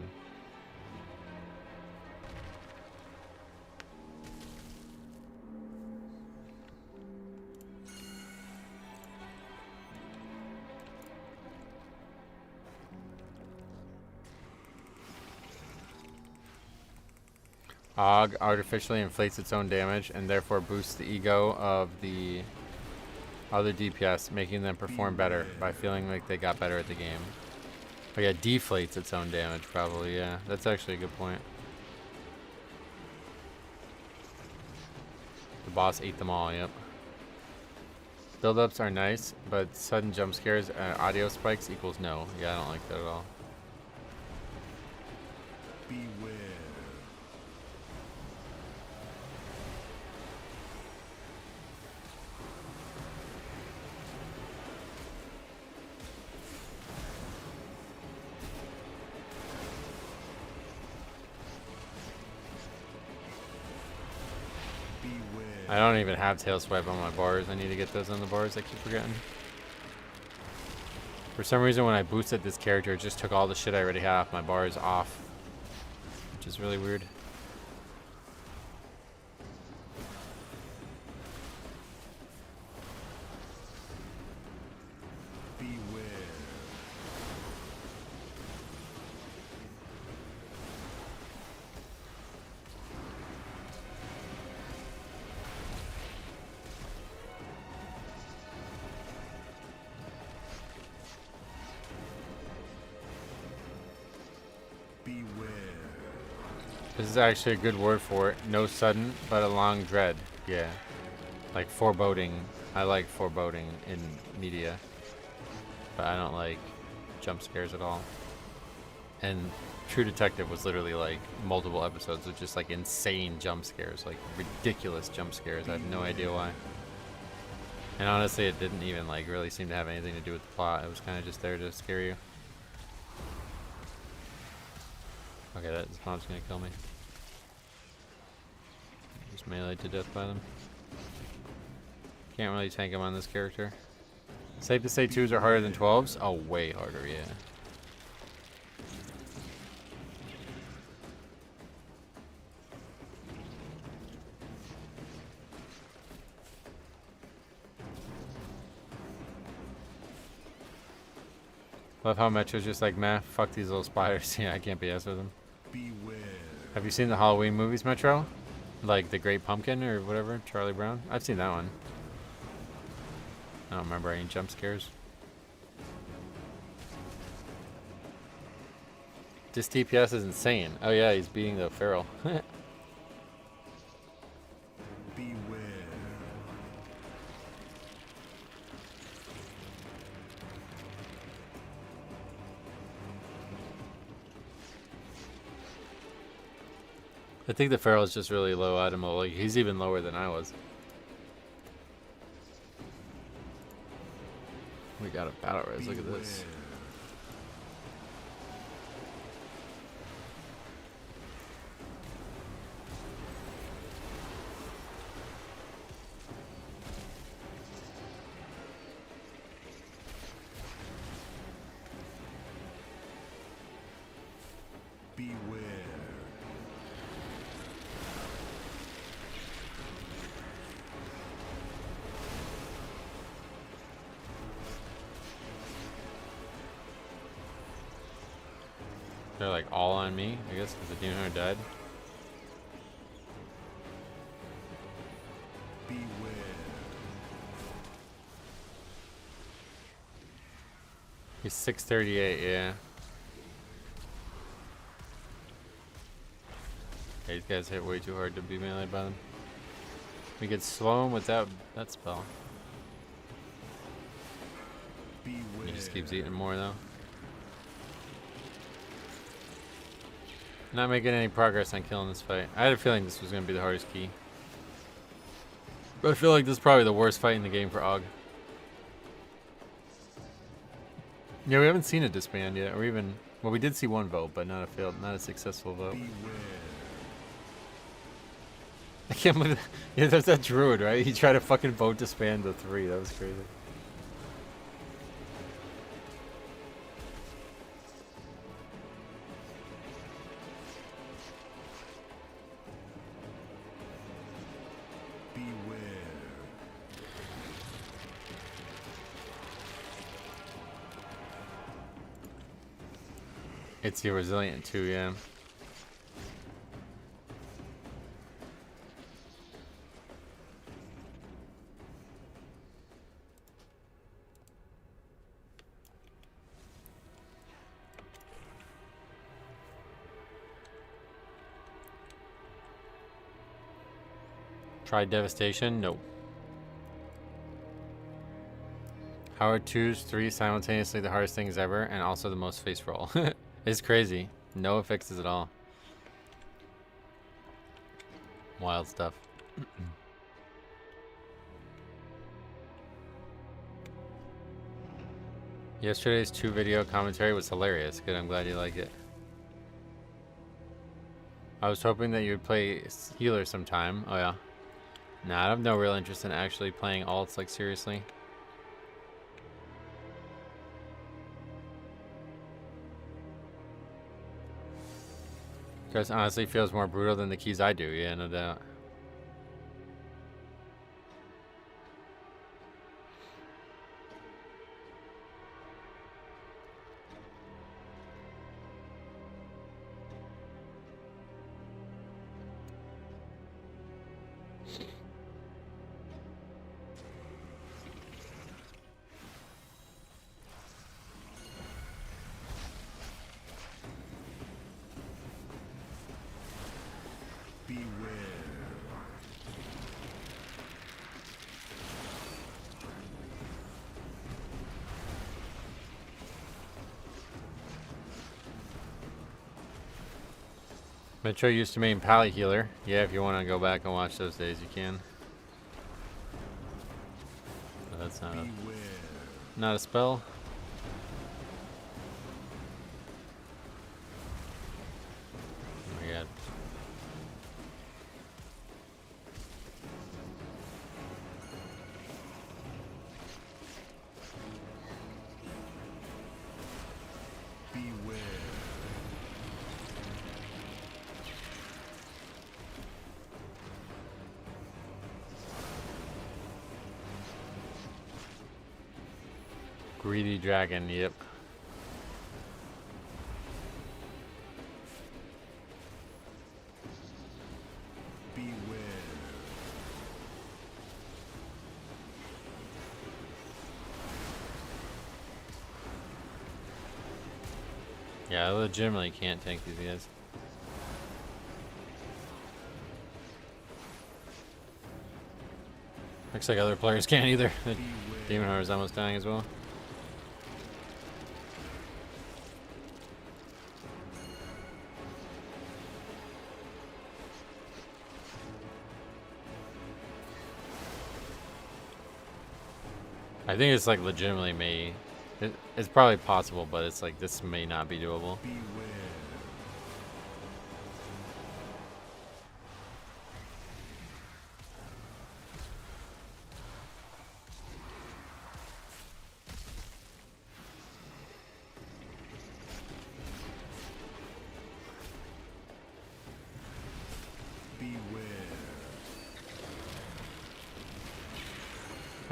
Og artificially inflates its own damage and therefore boosts the ego of the other DPS, making them perform better by feeling like they got better at the game. Oh yeah, deflates its own damage probably, yeah. That's actually a good point. The boss ate them all, yep. Build-ups are nice, but sudden jump scares and audio spikes equals no. Yeah, I don't like that at all.
Beware.
I don't even have tail swipe on my bars. I need to get those on the bars. I keep forgetting. For some reason, when I boosted this character, it just took all the shit I already had off my bars off, which is really weird. This is actually a good word for it. No sudden, but a long dread. Yeah. Like foreboding. I like foreboding in media. But I don't like jump scares at all. And True Detective was literally like multiple episodes of just like insane jump scares. Like ridiculous jump scares. I have no idea why. And honestly, it didn't even like really seem to have anything to do with the plot. It was kind of just there to scare you. Okay, that spawn's gonna kill me. Just melee to death by them. Can't really tank him on this character. Safe to say 2s are harder than 12s? Oh, way harder, yeah. Love how Metro's just like, meh, fuck these little spiders. Yeah, I can't BS with them.
Beware.
Have you seen the Halloween movies, Metro? Like The Great Pumpkin or whatever, Charlie Brown? I've seen that one. I don't remember any jump scares. This DPS is insane. Oh yeah, he's beating the feral.
Beware.
I think the feral is just really low item. Like he's even lower than I was. We got a battle res. Look at this.
Beware.
They're like all on me, I guess, because the demon hunter died.
Beware.
He's 638, yeah. These guys hit way too hard to be meleeed by them. We could slow him without that spell.
Beware.
He just keeps eating more though. Not making any progress on killing this fight. I had a feeling this was going to be the hardest key. But I feel like this is probably the worst fight in the game for Og. Yeah, we haven't seen a disband yet, or even... Well, we did see one vote, but not a successful vote.
Beware.
I can't believe... Yeah, there's that druid, right? He tried to fucking vote disband the 3. That was crazy. It's your resilient too, yeah. Try devastation? Nope. Howard 2's 3 simultaneously the hardest things ever, and also the most face roll. It's crazy. No fixes at all. Wild stuff. Yesterday's 2 video commentary was hilarious. Good, I'm glad you like it. I was hoping that you would play healer sometime. Oh yeah. Nah, I have no real interest in actually playing alts, like seriously. Because honestly feels more brutal than the keys I do, yeah, no doubt. Metro used to main Pally Healer. Yeah, if you want to go back and watch those days, you can. Oh, that's not a spell. Oh my god. Greedy dragon, yep.
Beware.
Yeah, I legitimately can't tank these guys. Looks like other players can't either. The Demon Hunter is almost dying as well. I think it's like legitimately may. It's probably possible, but it's like this may not be doable.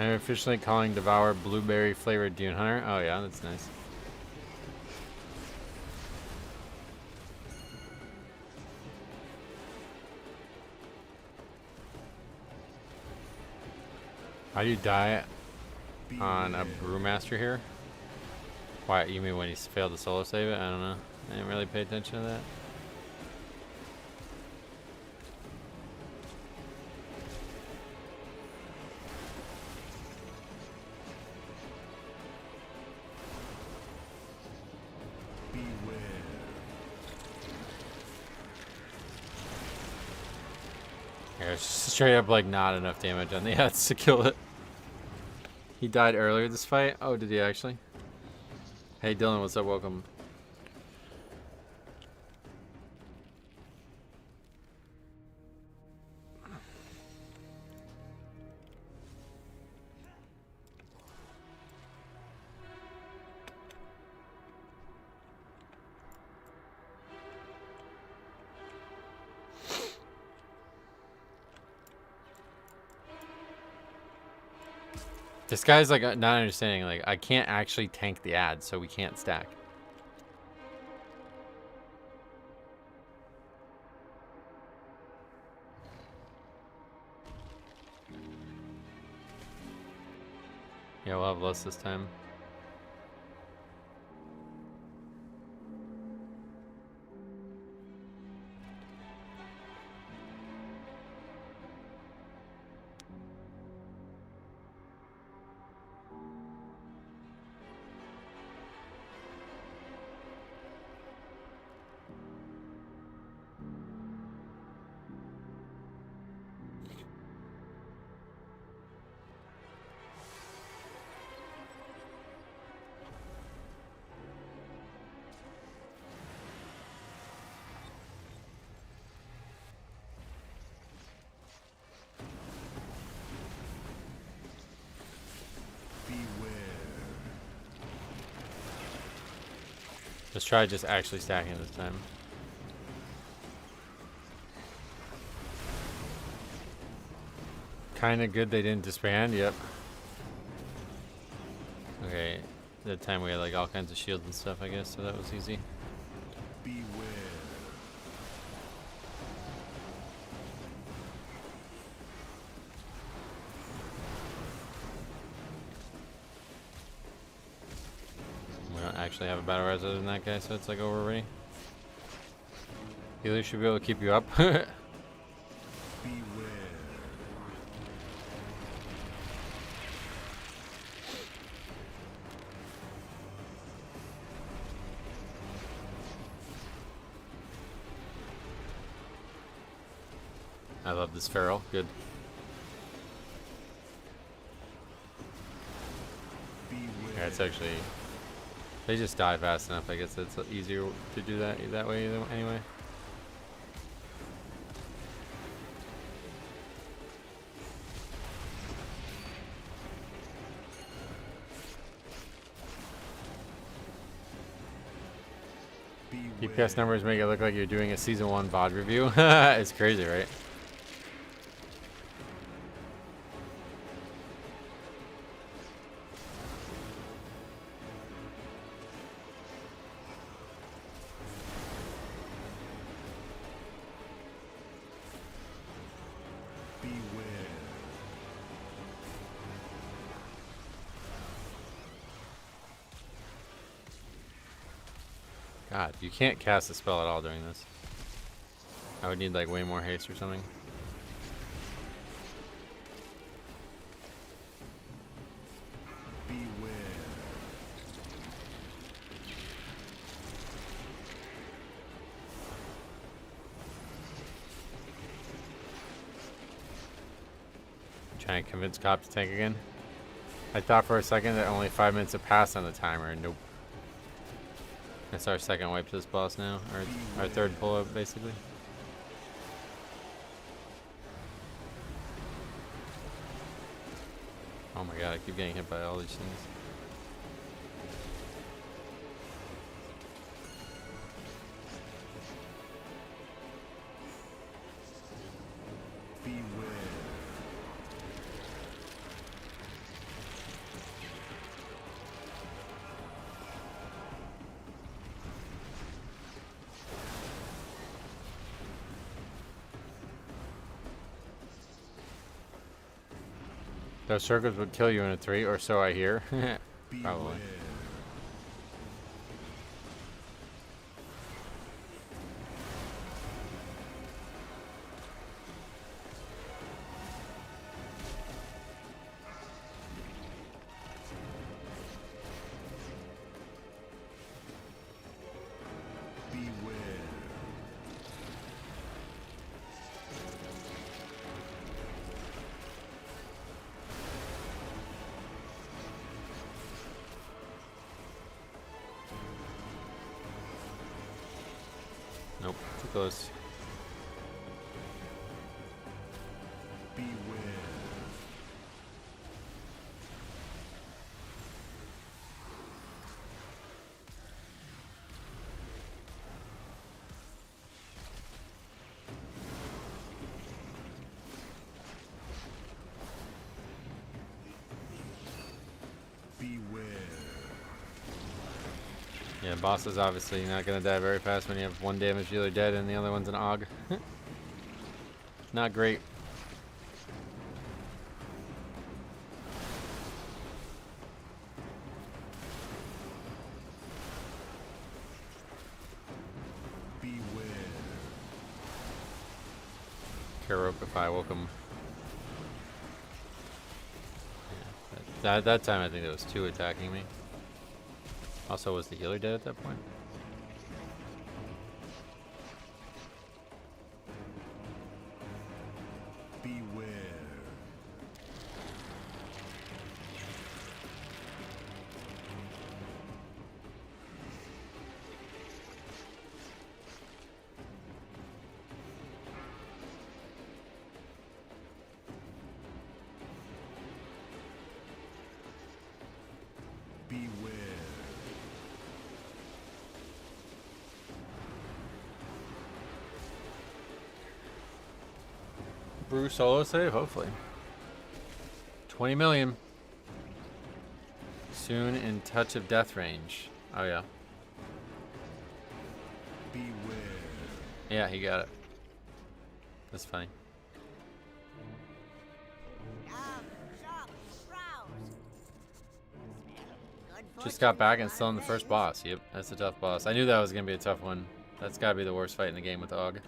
I'm officially calling Devour blueberry flavored Dune Hunter. Oh yeah, that's nice. How do you die on a Brewmaster here? Why, you mean when he's failed to solo save it? I don't know. I didn't really pay attention to that. Yeah, it's just straight up like not enough damage on the ads to kill it. He died earlier this fight? Oh, did he actually? Hey Dylan, what's up? Welcome. This guy's like not understanding, like I can't actually tank the ad, so we can't stack. Yeah, we'll have less this time. Let's try just actually stacking this time. Kinda good they didn't disband, yep. Okay, that time we had like all kinds of shields and stuff, I guess, so that was easy. Actually have a battle res other than that guy, so it's like over already. Healer should be able to keep you up. I love this feral. Good. Yeah, it's actually. They just die fast enough. I guess it's easier to do that way anyway. DPS numbers make it look like you're doing a season 1 VOD review. It's crazy, right? God, you can't cast a spell at all during this. I would need like way more haste or something.
Beware.
Trying to convince Cop to tank again. I thought for a second that only 5 minutes had passed on the timer. Nope. That's our second wipe to this boss now. Our third pull-up, basically. Oh my god, I keep getting hit by all these things.
Beware.
Those circles would kill you in a 3, or so I hear. Probably. Nope, too close.
Beware. Beware.
Yeah, boss is obviously not gonna die very fast when you have one damage dealer dead and the other one's an AUG. Not great.
Beware.
Care if I woke him. Yeah, that time I think there was 2 attacking me. Also, was the healer dead at that point?
Beware. Beware.
Brew solo save, hopefully. 20 million. Soon in touch of death range. Oh yeah.
Beware.
Yeah, he got it. That's funny. Just got back and still in the first boss. Yep, that's a tough boss. I knew that was gonna be a tough one. That's gotta be the worst fight in the game with AUG.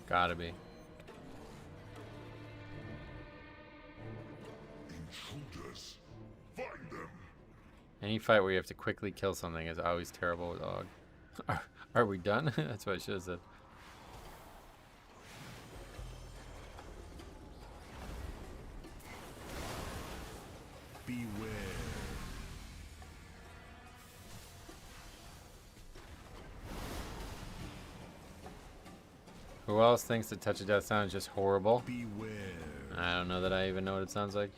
Gotta be.
Intruders. Find them.
Any fight where you have to quickly kill something is always terrible with AUG. Are we done? That's what I should have said.
Beware.
Who else thinks the touch of death sound is just horrible?
Beware.
I don't know that I even know what it sounds like.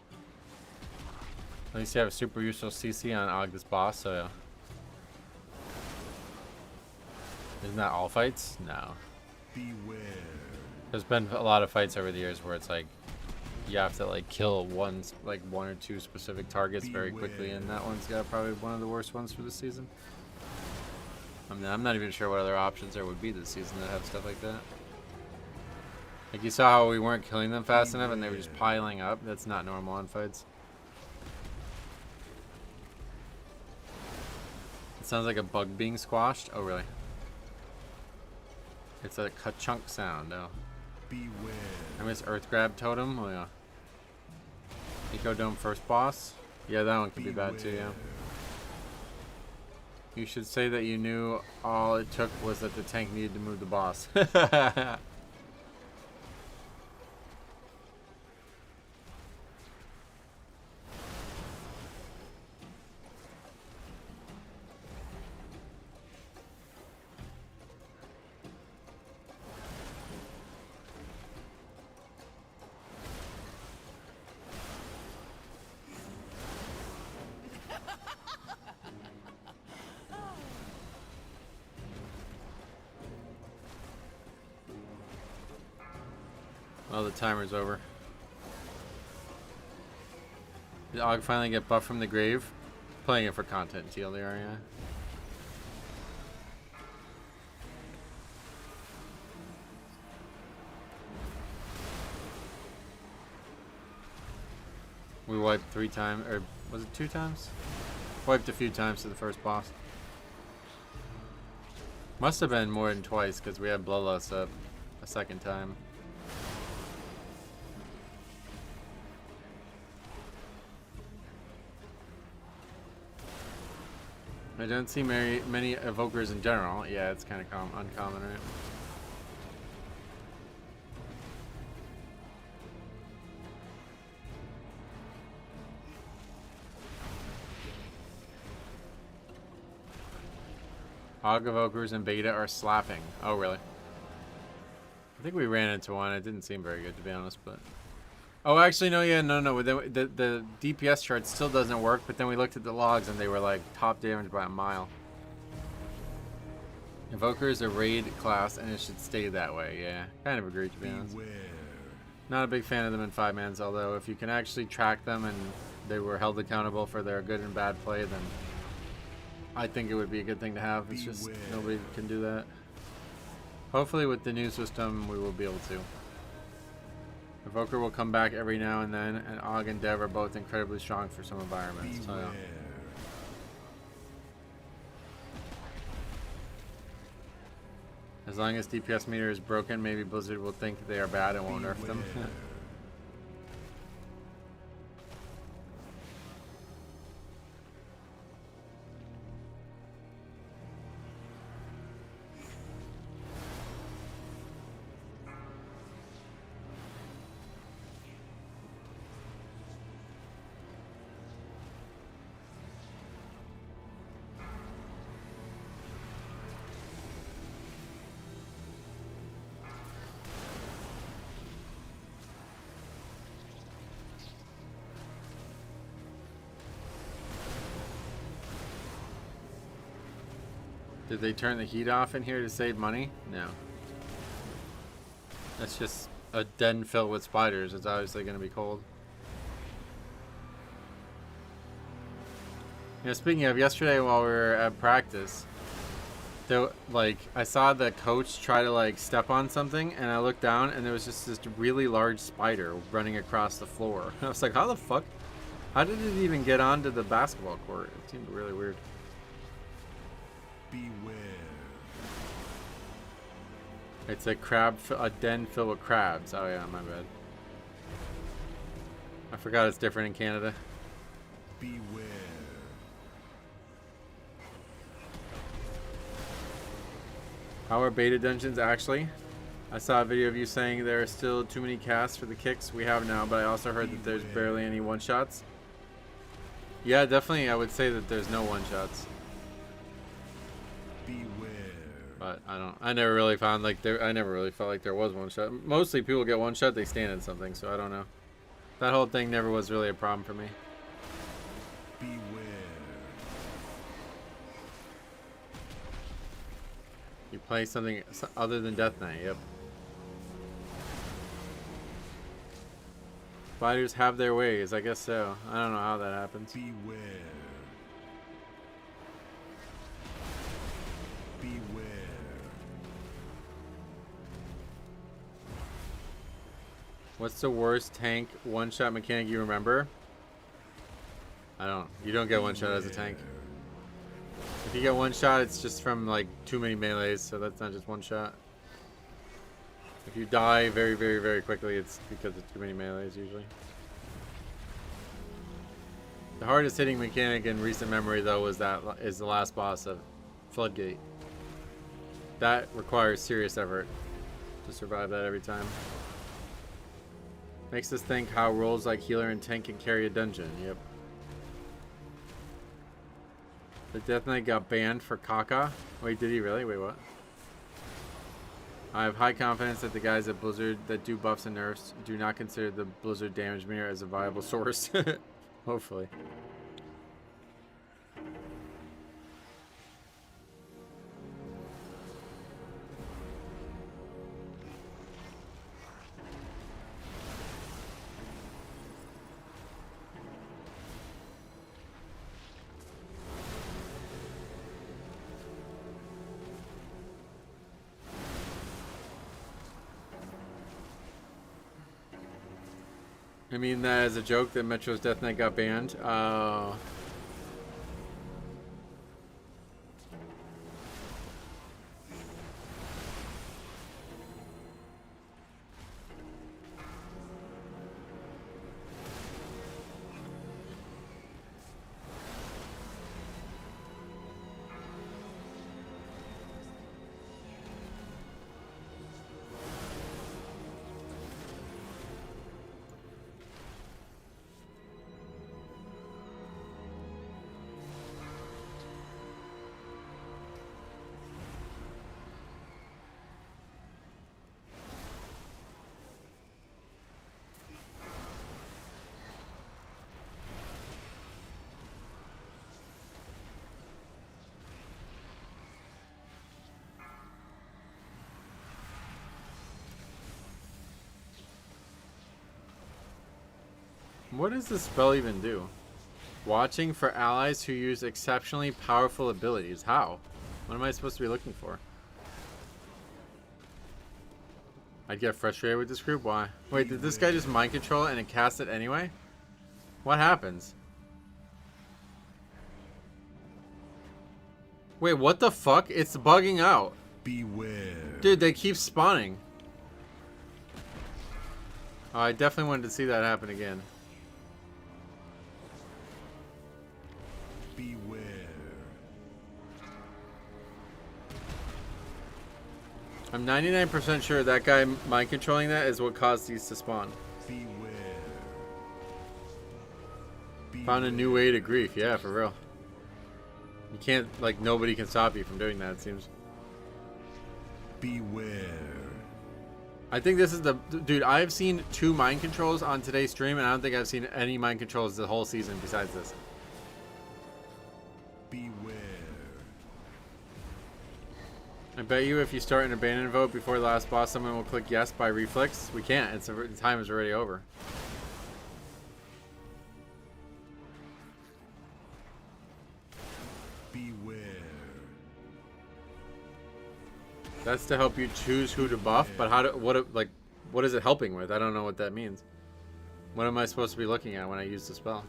At least you have a super useful CC on AUG this boss, so yeah. Isn't that all fights? No.
Beware.
There's been a lot of fights over the years where it's like you have to like kill one or two specific targets very quickly, and that one's got probably one of the worst ones for the season. I mean, I'm not even sure what other options there would be this season that have stuff like that. Like you saw how we weren't killing them fast enough and they were just piling up. That's not normal on fights. It sounds like a bug being squashed. Oh, really? It's a ka-chunk sound. Oh.
Beware.
I miss Earth Grab Totem. Oh, yeah. Eco Dome first boss. Yeah, that one could be bad too, yeah. You should say that you knew all it took was that the tank needed to move the boss. Well, the timer's over. Did Og finally get buffed from the grave? Playing it for content, TLDR, yeah. We wiped 3 times, or was it 2 times? Wiped a few times to the first boss. Must have been more than twice, because we had Bloodlust up a second time. I don't see many evokers in general. Yeah, it's kind of uncommon, right? Og evokers in beta are slapping. Oh, really? I think we ran into one. It didn't seem very good, to be honest, but... Oh, actually, no, yeah, no. The DPS chart still doesn't work, but then we looked at the logs and they were like top damage by a mile. Evoker is a raid class and it should stay that way, yeah. Kind of agree, to be honest. Not a big fan of them in 5-mans, although if you can actually track them and they were held accountable for their good and bad play, then I think it would be a good thing to have. It's just nobody can do that. Hopefully with the new system we will be able to. Evoker will come back every now and then, and Og and Dev are both incredibly strong for some environments. So, yeah. As long as DPS meter is broken, maybe Blizzard will think they are bad and won't nerf them. Did they turn the heat off in here to save money? No. That's just a den filled with spiders. It's obviously going to be cold. You know, speaking of, yesterday while we were at practice, there, like, I saw the coach try to like step on something, and I looked down, and there was just this really large spider running across the floor. I was like, how the fuck? How did it even get onto the basketball court? It seemed really weird.
Beware.
It's a den filled with crabs. Oh yeah, my bad. I forgot it's different in Canada.
Beware.
How are beta dungeons actually? I saw a video of you saying there are still too many casts for the kicks we have now, but I also heard that there's barely any one-shots. Yeah, definitely I would say that there's no one-shots. But I never really found like I never really felt like there was one shot. Mostly people get one shot, they stand in something, so I don't know. That whole thing never was really a problem for me.
Beware.
You play something other than Death Knight, yep. Spiders have their ways, I guess so. I don't know how that happens.
Beware. Beware.
What's the worst tank one-shot mechanic you remember? You don't get one shot as a tank. If you get one shot, it's just from like too many melees, so that's not just one shot. If you die very, very, very quickly, it's because of too many melees usually. The hardest hitting mechanic in recent memory, though, is the last boss of Floodgate. That requires serious effort to survive that every time. Makes us think how roles like healer and tank can carry a dungeon. Yep. The Death Knight got banned for caca. Wait, did he really? Wait, what? I have high confidence that the guys at Blizzard that do buffs and nerfs do not consider the Blizzard damage meter as a viable source. Hopefully. I mean that as a joke that Metro's Death Knight got banned. What does this spell even do? Watching for allies who use exceptionally powerful abilities. How? What am I supposed to be looking for? I'd get frustrated with this group. Why? Wait, did this guy just mind control it and cast it anyway? What happens? Wait, what the fuck? It's bugging out.
Beware.
Dude, they keep spawning. Oh, I definitely wanted to see that happen again.
Beware.
I'm 99% sure that guy mind controlling that is what caused these to spawn.
Beware.
Found a new way to grief. Yeah, for real. You can't, like, nobody can stop you from doing that, it seems.
Beware.
I think this is the... Dude, I've seen 2 mind controls on today's stream, and I don't think I've seen any mind controls the whole season besides this.
Beware.
I bet you if you start an abandon vote before the last boss, someone will click yes by reflex. We can't. The time is already over.
Beware.
That's to help you choose who to buff, but what is it helping with? I don't know what that means. What am I supposed to be looking at when I use the spell?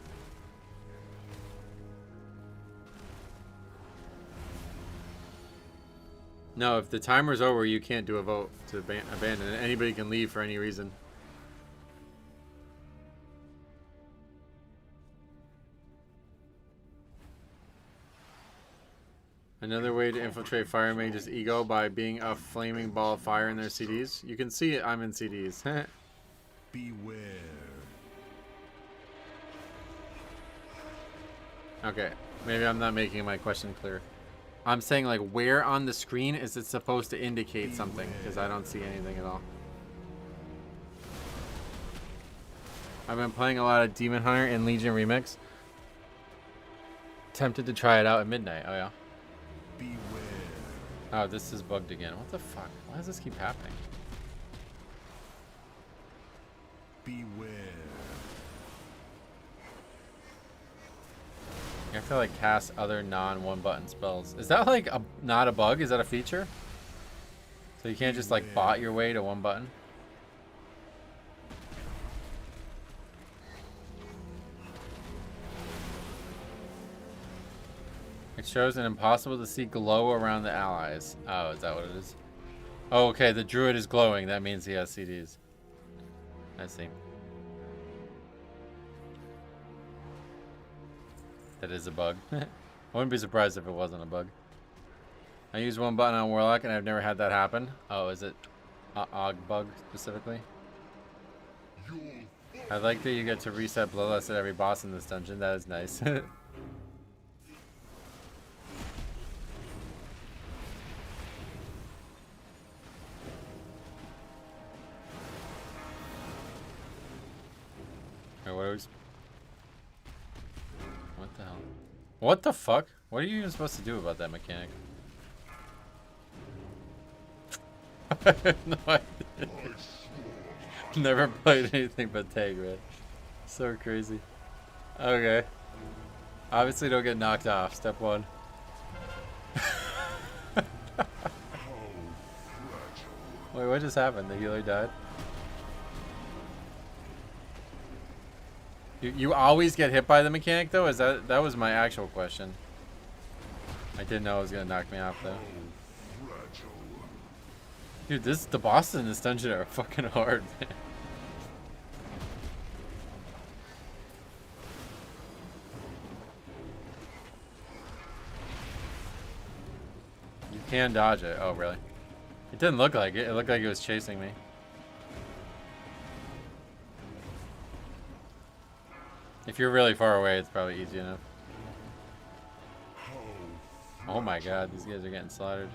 No, if the timer's over, you can't do a vote to abandon it. Anybody can leave for any reason. Another way to infiltrate Fire Mage's ego by being a flaming ball of fire in their CDs. You can see it, I'm in CDs.
Beware.
Okay, maybe I'm not making my question clear. I'm saying, like, where on the screen is it supposed to indicate something? Because I don't see anything at all. I've been playing a lot of Demon Hunter and Legion Remix. Tempted to try it out at midnight. Oh, yeah.
Beware.
Oh, this is bugged again. What the fuck? Why does this keep happening?
Beware.
You have to, like, cast other non-one button spells. Is that, like, not a bug? Is that a feature? So you can't just, like, bot your way to one button? It shows an impossible to see glow around the allies. Oh, is that what it is? Oh, okay, the druid is glowing. That means he has CDs. I see. That is a bug. I wouldn't be surprised if it wasn't a bug. I use one button on Warlock and I've never had that happen. Oh, is it Og bug specifically? I like that you get to reset bloodlust at every boss in this dungeon. That is nice. What the hell? What the fuck? What are you even supposed to do about that mechanic? I have no idea. Never played anything but tag, man. So crazy. Okay. Obviously don't get knocked off. Step one. Wait, what just happened? The healer died? You always get hit by the mechanic though? Is that was my actual question. I didn't know it was gonna knock me off though. Dude, the bosses in this dungeon are fucking hard, man. You can dodge it. Oh, really? It didn't look like it. It looked like it was chasing me. If you're really far away, it's probably easy enough. Oh my god, these guys are getting slaughtered.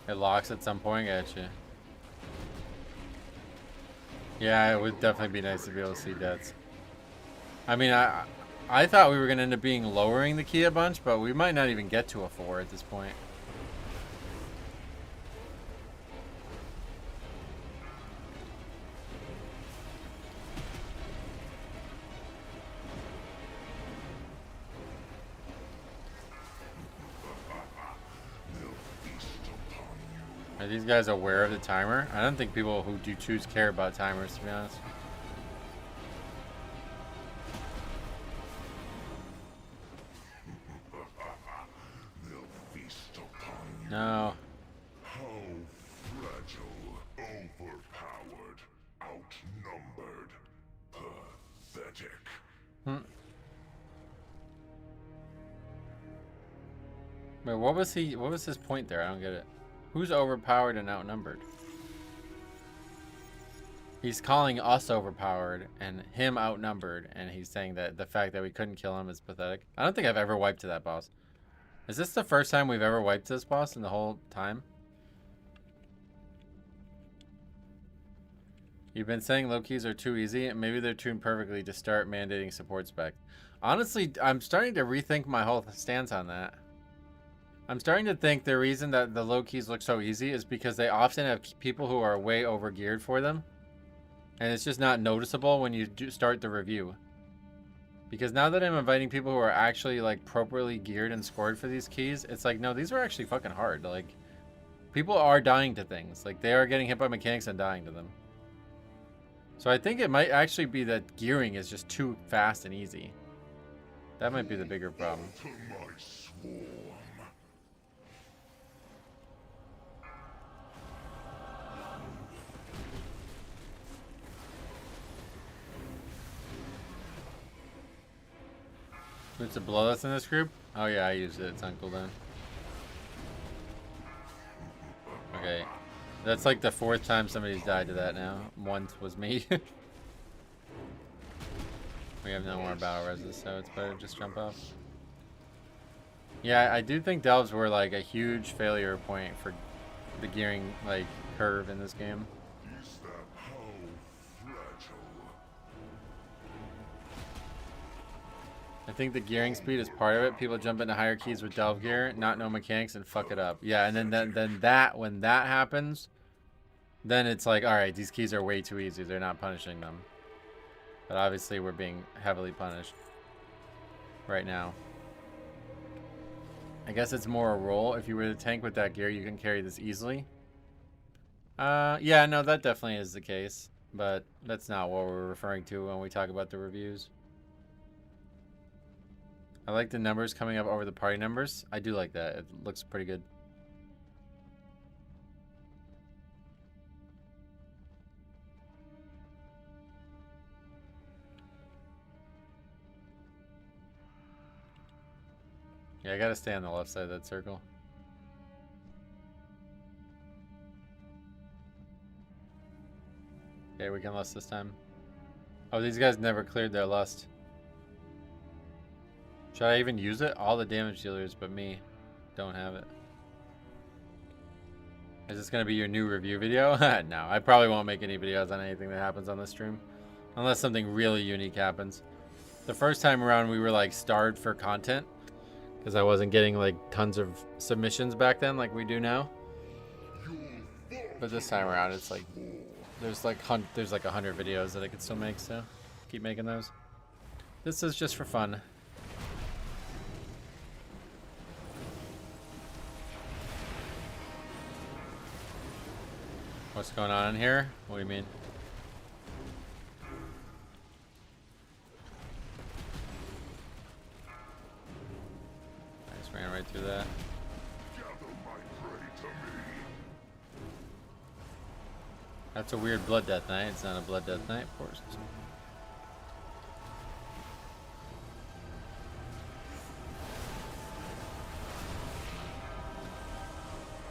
It locks at some point, gotcha. Yeah, it would definitely be nice to be able to see deaths. I mean, I thought we were going to end up being lowering the key a bunch, but we might not even get to a 4 at this point. Are these guys aware of the timer? I don't think people who do choose care about timers, to be honest. No.
How fragile, overpowered, outnumbered, pathetic.
Wait, what was his point there? I don't get it. Who's overpowered and outnumbered? He's calling us overpowered and him outnumbered, and he's saying that the fact that we couldn't kill him is pathetic. I don't think I've ever wiped to that boss. Is this the first time we've ever wiped this boss in the whole time? You've been saying low keys are too easy, and maybe they're tuned perfectly to start mandating support spec. Honestly, I'm starting to rethink my whole stance on that. I'm starting to think the reason that the low keys look so easy is because they often have people who are way over geared for them. And it's just not noticeable when you start the review. Because now that I'm inviting people who are actually like properly geared and scored for these keys, it's like, no, these are actually fucking hard. Like, people are dying to things. Like, they are getting hit by mechanics and dying to them. So I think it might actually be that gearing is just too fast and easy. That might be the bigger problem. It's a bloodlust in this group? Oh yeah, I used it. It's on cooldown. Okay. That's like the 4th time somebody's died to that now. Once was me. We have no more battle resist, so it's better to just jump off. Yeah, I do think delves were like a huge failure point for the gearing like curve in this game. I think the gearing speed is part of it. People jump into higher keys with delve gear, not know mechanics, and fuck it up. Yeah, and then when that happens, then it's like, all right, these keys are way too easy. They're not punishing them. But obviously, we're being heavily punished. right now. I guess it's more a roll. If you were the tank with that gear, you can carry this easily. Yeah, no, that definitely is the case. But that's not what we're referring to when we talk about the reviews. I like the numbers coming up over the party numbers. I do like that. It looks pretty good. Yeah, I gotta stay on the left side of that circle. Okay, we can lust this time. Oh, these guys never cleared their lust. Should I even use it? All the damage dealers but me don't have it. Is this gonna be your new review video? No, I probably won't make any videos on anything that happens on this stream. Unless something really unique happens. The first time around we were like starved for content. Because I wasn't getting like tons of submissions back then like we do now. But this time around it's like there's like 100 videos that I could still make, so keep making those. This is just for fun. What's going on in here? What do you mean? I just ran right through that. That's a weird Blood Death Knight. It's not a Blood Death Knight, of course.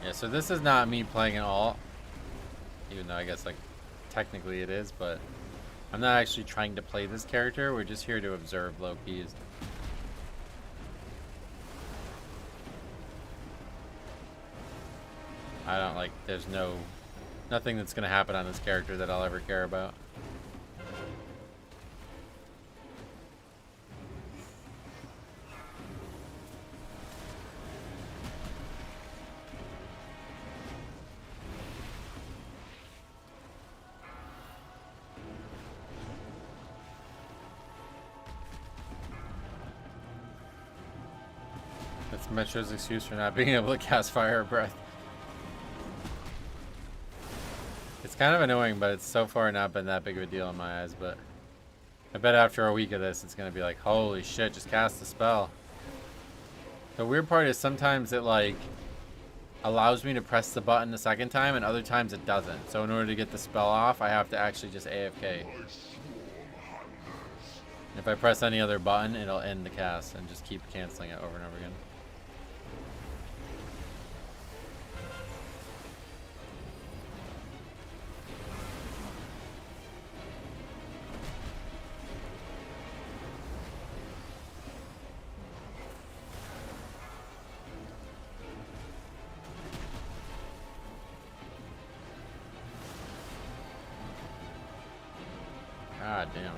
Yeah, so this is not me playing at all. Even though I guess like technically it is, but I'm not actually trying to play this character. We're just here to observe low keys. I don't like, there's nothing that's gonna happen on this character that I'll ever care about. That's Metro's excuse for not being able to cast Fire or Breath. It's kind of annoying, but it's so far not been that big of a deal in my eyes, but I bet after a week of this, it's going to be like, holy shit, just cast the spell. The weird part is sometimes it, like, allows me to press the button the second time, and other times it doesn't. So in order to get the spell off, I have to actually just AFK. If I press any other button, it'll end the cast and just keep canceling it over and over again. God damn it.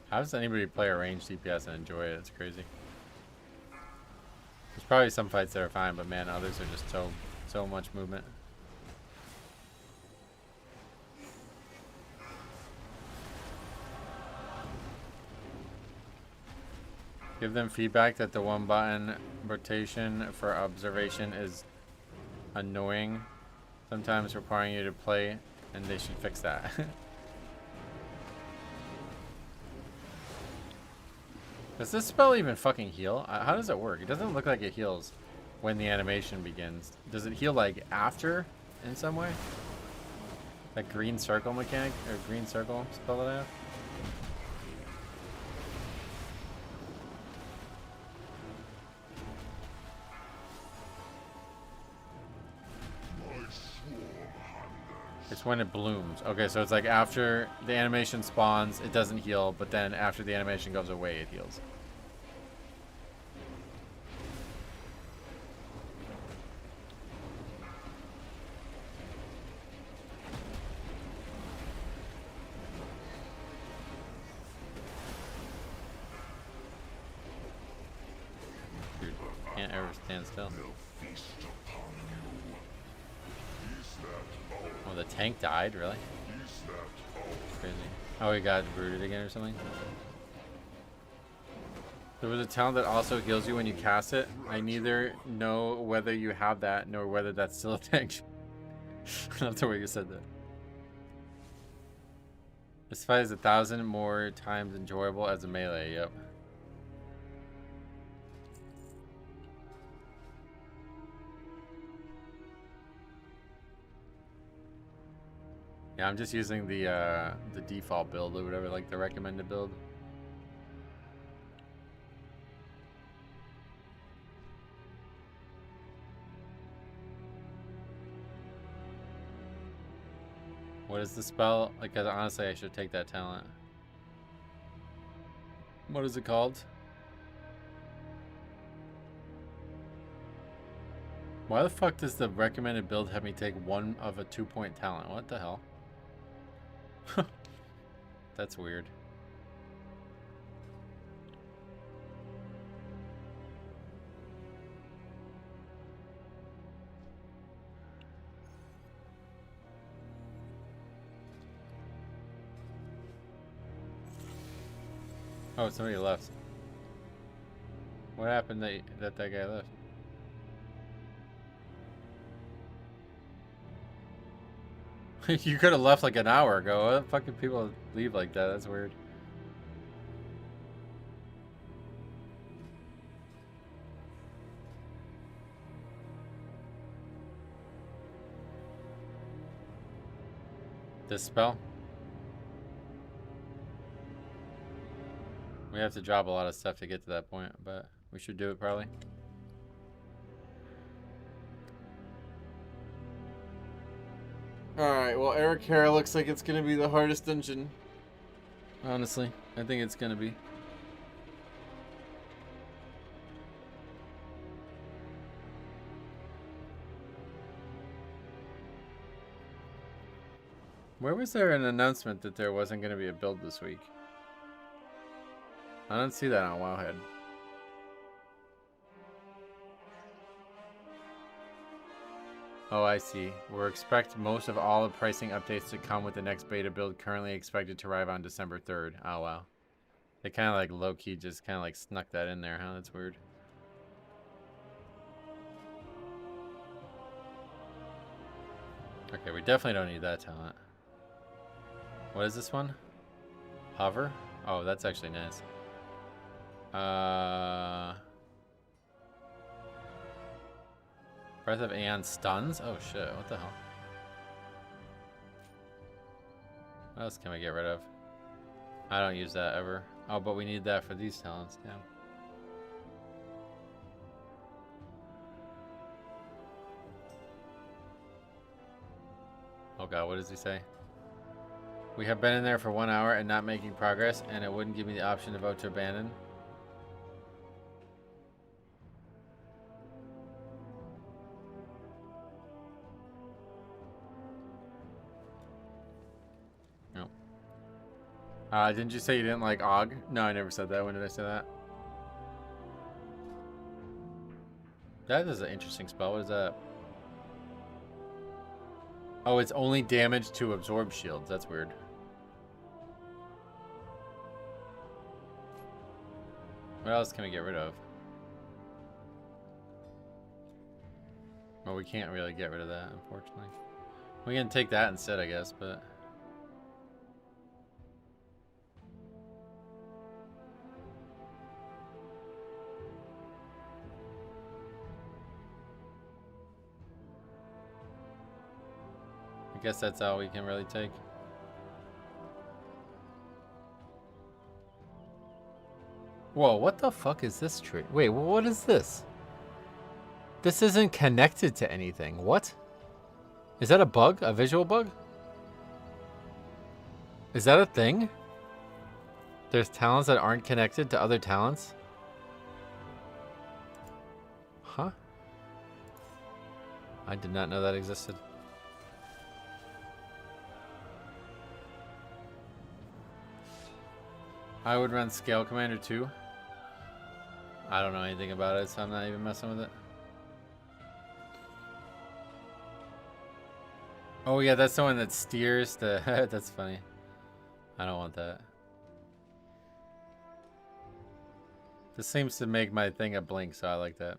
How does anybody play a ranged DPS and enjoy it? It's crazy. There's probably some fights that are fine, but man, others are just so much movement. Give them feedback that the one button rotation for observation is annoying. Sometimes requiring you to play, and they should fix that. Does this spell even fucking heal? How does it work? It doesn't look like it heals when the animation begins. Does it heal like after in some way? That green circle mechanic or green circle spell that I have? It's when it blooms. Okay, so it's like after the animation spawns, it doesn't heal, but then after the animation goes away, it heals. Dude, can't ever stand still. Oh, the tank died? Really? Crazy. Oh, he got rooted again or something? There was a talent that also heals you when you cast it. I neither know whether you have that nor whether that's still a thing. That's the way you said that. This fight is 1,000 more times enjoyable as a melee. Yep. Yeah, I'm just using the default build or whatever, like the recommended build. What is the spell? Like, honestly, I should take that talent. What is it called? Why the fuck does the recommended build have me take one of a 2-point talent? What the hell? That's weird. Oh, somebody left. What happened that guy left? You could have left like an hour ago. Why the fuck did people leave like that? That's weird. This spell? We have to drop a lot of stuff to get to that point, but we should do it probably. Alright, well, Eric Hare looks like it's gonna be the hardest dungeon. Honestly, I think it's gonna be. Where was there an announcement that there wasn't gonna be a build this week? I don't see that on Wowhead. Oh, I see. We're expect most of all the pricing updates to come with the next beta build currently expected to arrive on December 3rd. Oh, wow. They kind of like low-key just kind of like snuck that in there, huh? That's weird. Okay, we definitely don't need that talent. What is this one? Hover? Oh, that's actually nice. Breath of Aeon stuns? Oh shit, what the hell? What else can we get rid of? I don't use that ever. Oh, but we need that for these talents, damn. Oh god, what does he say? We have been in there for 1 hour and not making progress, and it wouldn't give me the option to vote to abandon. Didn't you say you didn't like Og? No, I never said that. When did I say that? That is an interesting spell. What is that? Oh, it's only damage to absorb shields. That's weird. What else can we get rid of? Well, we can't really get rid of that, unfortunately. We can take that instead, I guess, but... I guess that's all we can really take. Whoa, what the fuck is this tree? Wait, what is this? This isn't connected to anything. What? Is that a bug? A visual bug? Is that a thing? There's talents that aren't connected to other talents? Huh? I did not know that existed. I would run Scale Commander too. I don't know anything about it, so I'm not even messing with it. Oh yeah, that's the one that steers the... That's funny. I don't want that. This seems to make my thing a blink, so I like that.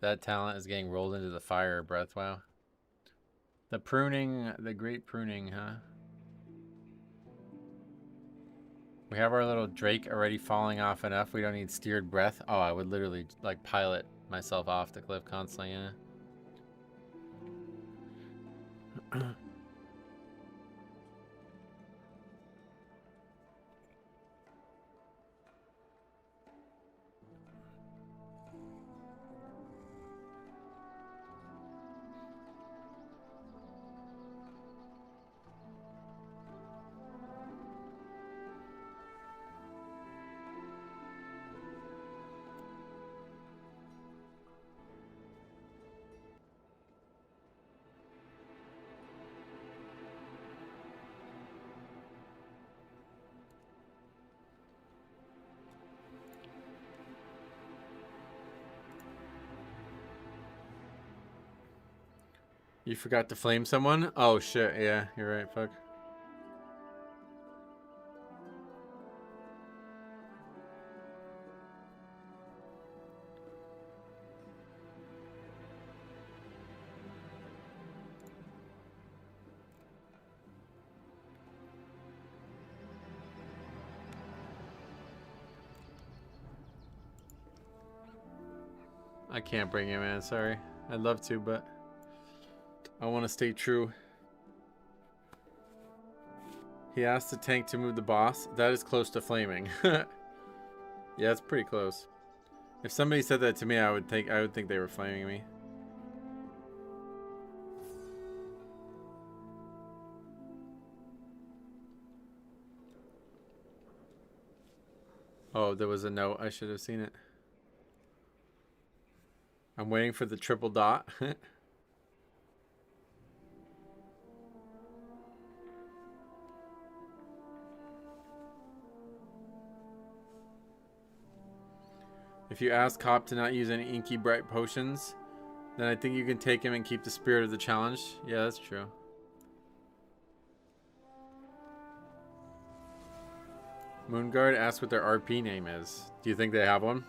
That talent is getting rolled into the fire breath. Wow. The pruning, the great pruning, huh? We have our little Drake already falling off enough. We don't need steered breath. Oh, I would literally like pilot myself off the cliff constantly, yeah. You forgot to flame someone? Oh shit, yeah, you're right, fuck. I can't bring him, man, sorry. I'd love to, but I want to stay true. He asked the tank to move the boss. That is close to flaming. Yeah, it's pretty close. If somebody said that to me, I would think they were flaming me. Oh, there was a note. I should have seen it. I'm waiting for the triple dot. If you ask Cop to not use any inky bright potions, then I think you can take him and keep the spirit of the challenge. Yeah, that's true. Moonguard asked what their RP name is. Do you think they have one?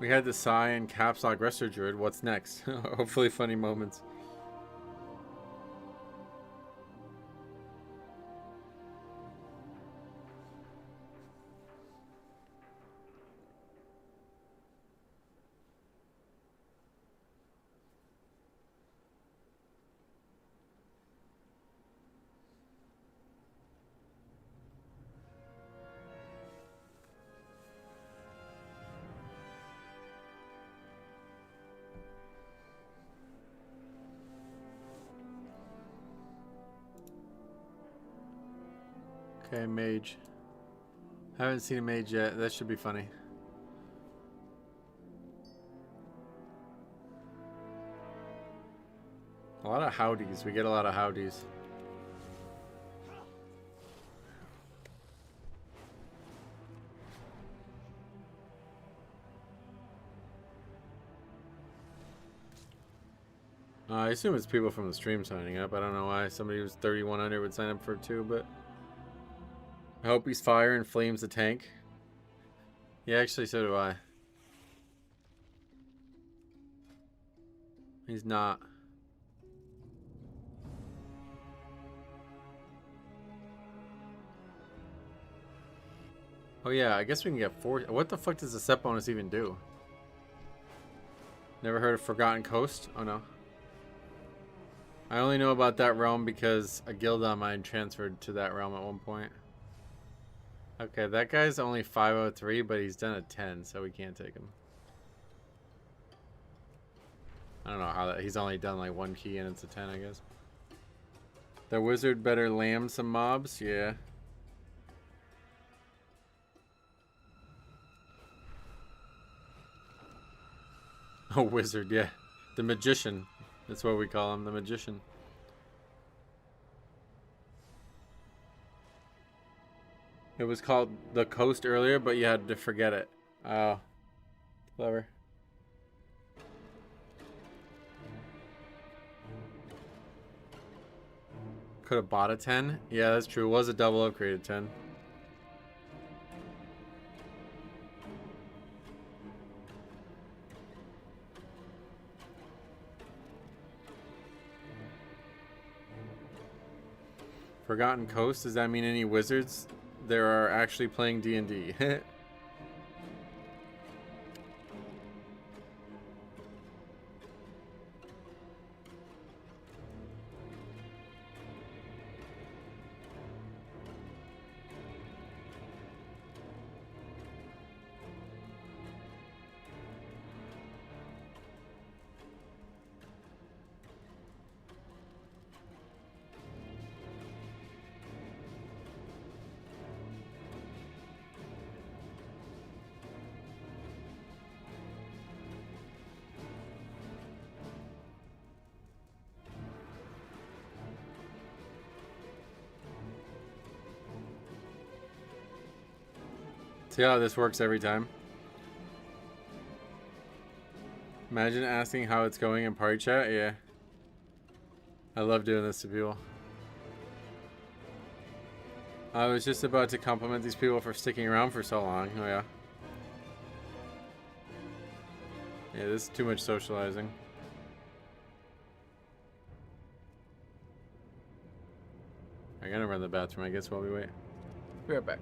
We had the Psy and Caps Lock Resto Druid. What's next? Hopefully funny moments. Okay, mage. Haven't seen a mage yet. That should be funny. A lot of howdies. We get a lot of howdies. I assume it's people from the stream signing up. I don't know why somebody who's 3100 would sign up for it too, but I hope he's fire and flames the tank. Yeah, actually, so do I. He's not. Oh yeah, I guess we can get 4. What the fuck does the set bonus even do? Never heard of Forgotten Coast? Oh no. I only know about that realm because a guild on mine transferred to that realm at one point. Okay, that guy's only 503, but he's done a 10, so we can't take him. I don't know how that. He's only done like 1 key and it's a 10, I guess. The wizard better lamb some mobs? Yeah. Oh, wizard, yeah. The magician. That's what we call him, the magician. It was called the coast earlier, but you had to forget it. Oh. Clever. Could have bought a 10. Yeah, that's true. It was a double upgraded 10. Forgotten Coast, does that mean any wizards there are actually playing D&D? See how this works every time? Imagine asking how it's going in party chat. Yeah. I love doing this to people. I was just about to compliment these people for sticking around for so long. Oh yeah. Yeah, this is too much socializing. I gotta run the bathroom, I guess, while we wait. Be right back.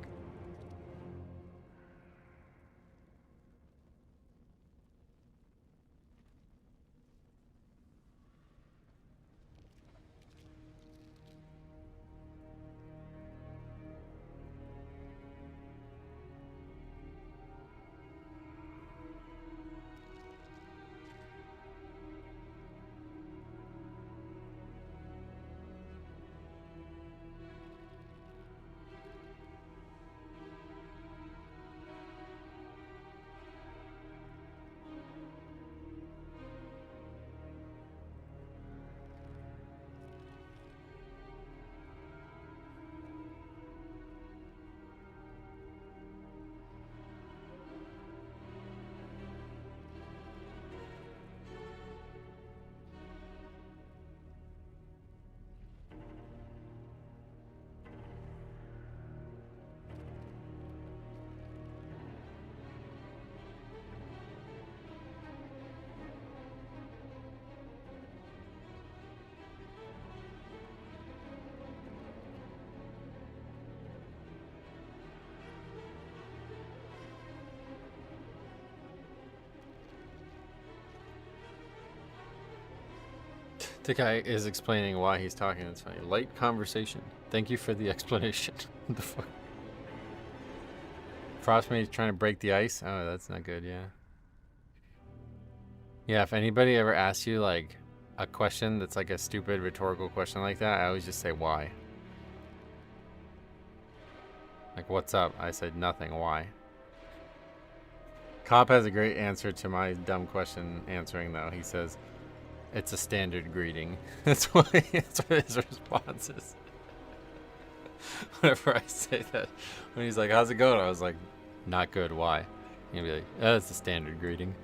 The guy is explaining why he's talking. It's funny. Light conversation. Thank you for the explanation. What the fuck? Frostmate trying to break the ice? Oh, that's not good, yeah. Yeah, if anybody ever asks you, like, a question that's like a stupid rhetorical question like that, I always just say, why? Like, what's up? I said, nothing. Why? Cop has a great answer to my dumb question answering, though. He says, it's a standard greeting. That's what his response is. Whenever I say that. When he's like, how's it going? I was like, not good. Why? He'd be like, oh, that's a standard greeting.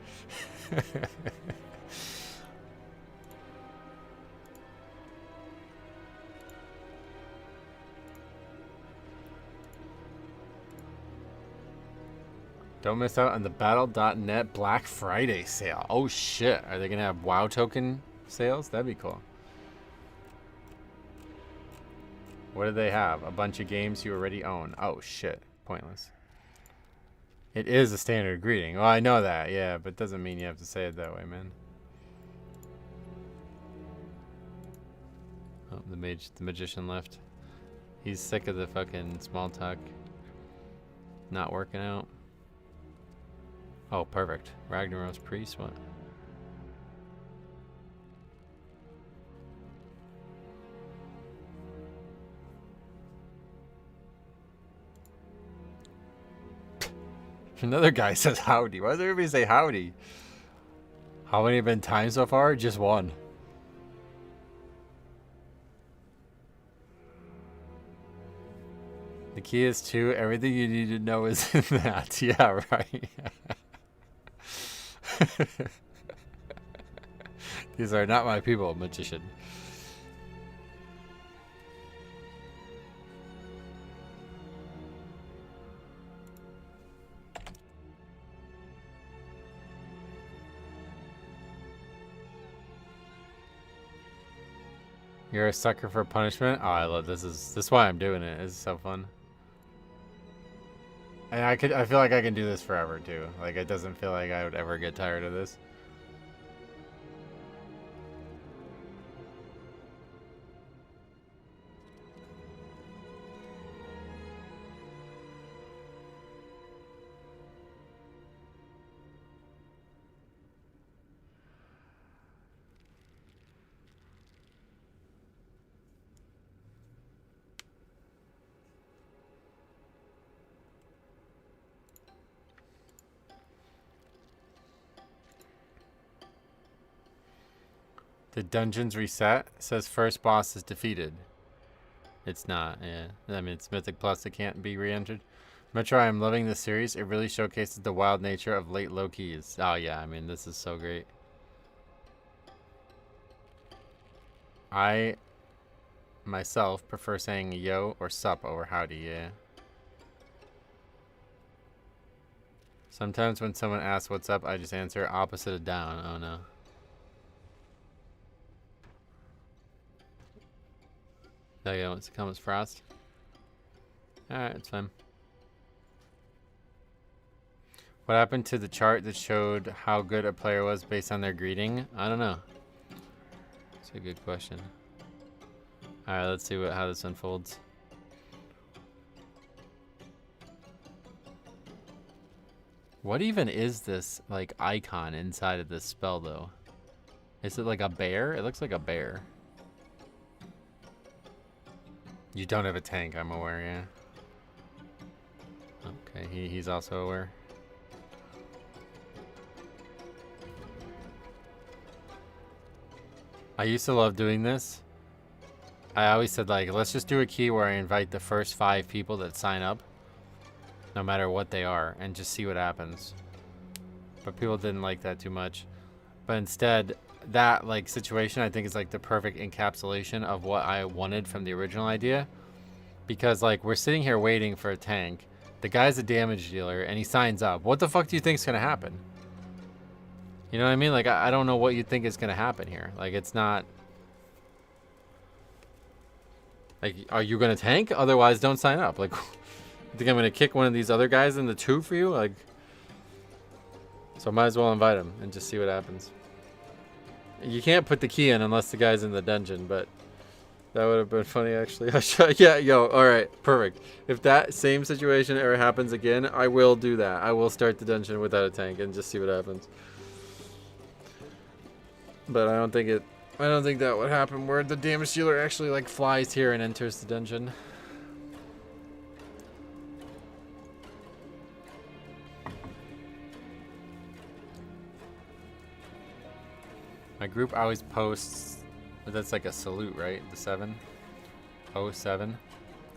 Don't miss out on the Battle.net Black Friday sale. Oh shit. Are they going to have WoW token sales? That'd be cool. What do they have? A bunch of games you already own. Oh shit. Pointless. It is a standard greeting. Well, I know that, yeah, but doesn't mean you have to say it that way, man. Oh, the magician left. He's sick of the fucking small talk not working out. Oh, perfect. Ragnaros Priest, what? Another guy says howdy. Why does everybody say howdy? How many have been times so far? Just one. The key is 2. Everything you need to know is in that. Yeah, right. These are not my people, magician. You're a sucker for punishment? Oh, I love this. This is why I'm doing it. It's so fun. And I feel like I can do this forever too. Like it doesn't feel like I would ever get tired of this. The dungeons reset. It says first boss is defeated. It's not, yeah. I mean, it's Mythic Plus. It can't be re-entered. Metro, I'm loving this series. It really showcases the wild nature of late low keys. Oh, yeah. I mean, this is so great. I, myself, prefer saying yo or sup over howdy, yeah. Sometimes when someone asks what's up, I just answer opposite of down. Oh, no. There you go, wants to come as Frost. Alright, it's fine. What happened to the chart that showed how good a player was based on their greeting? I don't know. It's a good question. Alright, let's see how this unfolds. What even is this, like, icon inside of this spell, though? Is it like a bear? It looks like a bear. You don't have a tank, I'm aware, yeah. Okay, he's also aware. I used to love doing this. I always said, like, let's just do a key where I invite the first 5 people that sign up, no matter what they are, and just see what happens. But people didn't like that too much. But instead, that like situation I think is like the perfect encapsulation of what I wanted from the original idea, because like we're sitting here waiting for a tank, the guy's a damage dealer and he signs up. What the fuck do you think's gonna happen? You know what I mean? Like I don't know what you think is gonna happen here. Like it's not like, are you gonna tank? Otherwise don't sign up. Like you think I'm gonna kick one of these other guys in the tube for you? Like, so I might as well invite him and just see what happens. You can't put the key in unless the guy's in the dungeon, but that would have been funny, actually. Yeah, yo, all right, perfect. If that same situation ever happens again, I will do that. I will start the dungeon without a tank and just see what happens. But I don't think that would happen where the damage dealer actually like flies here and enters the dungeon. My group always posts, but that's like a salute, right? The 7? 07?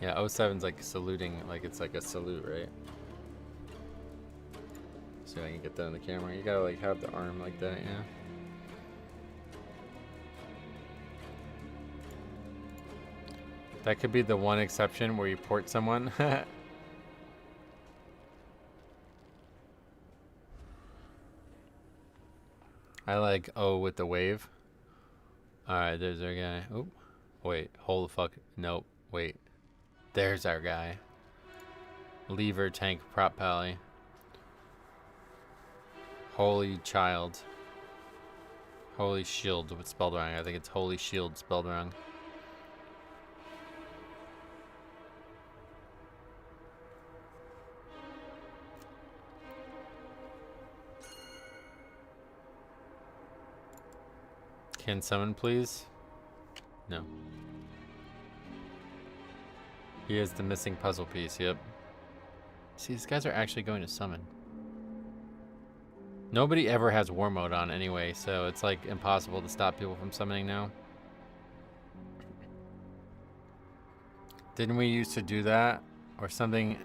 Yeah, 07's like saluting, like it's like a salute, right? See if I can get that on the camera. You gotta like have the arm like that, yeah. That could be the one exception where you port someone. I like O with the wave. Alright, there's our guy. Oh, wait, hold the fuck. Nope, wait. There's our guy. Lever tank prop pally. Holy child. Holy shield with spelled wrong. I think it's holy shield spelled wrong. Can summon, please? No. He is the missing puzzle piece, yep. See, these guys are actually going to summon. Nobody ever has war mode on anyway, so it's like impossible to stop people from summoning now. Didn't we used to do that? Or something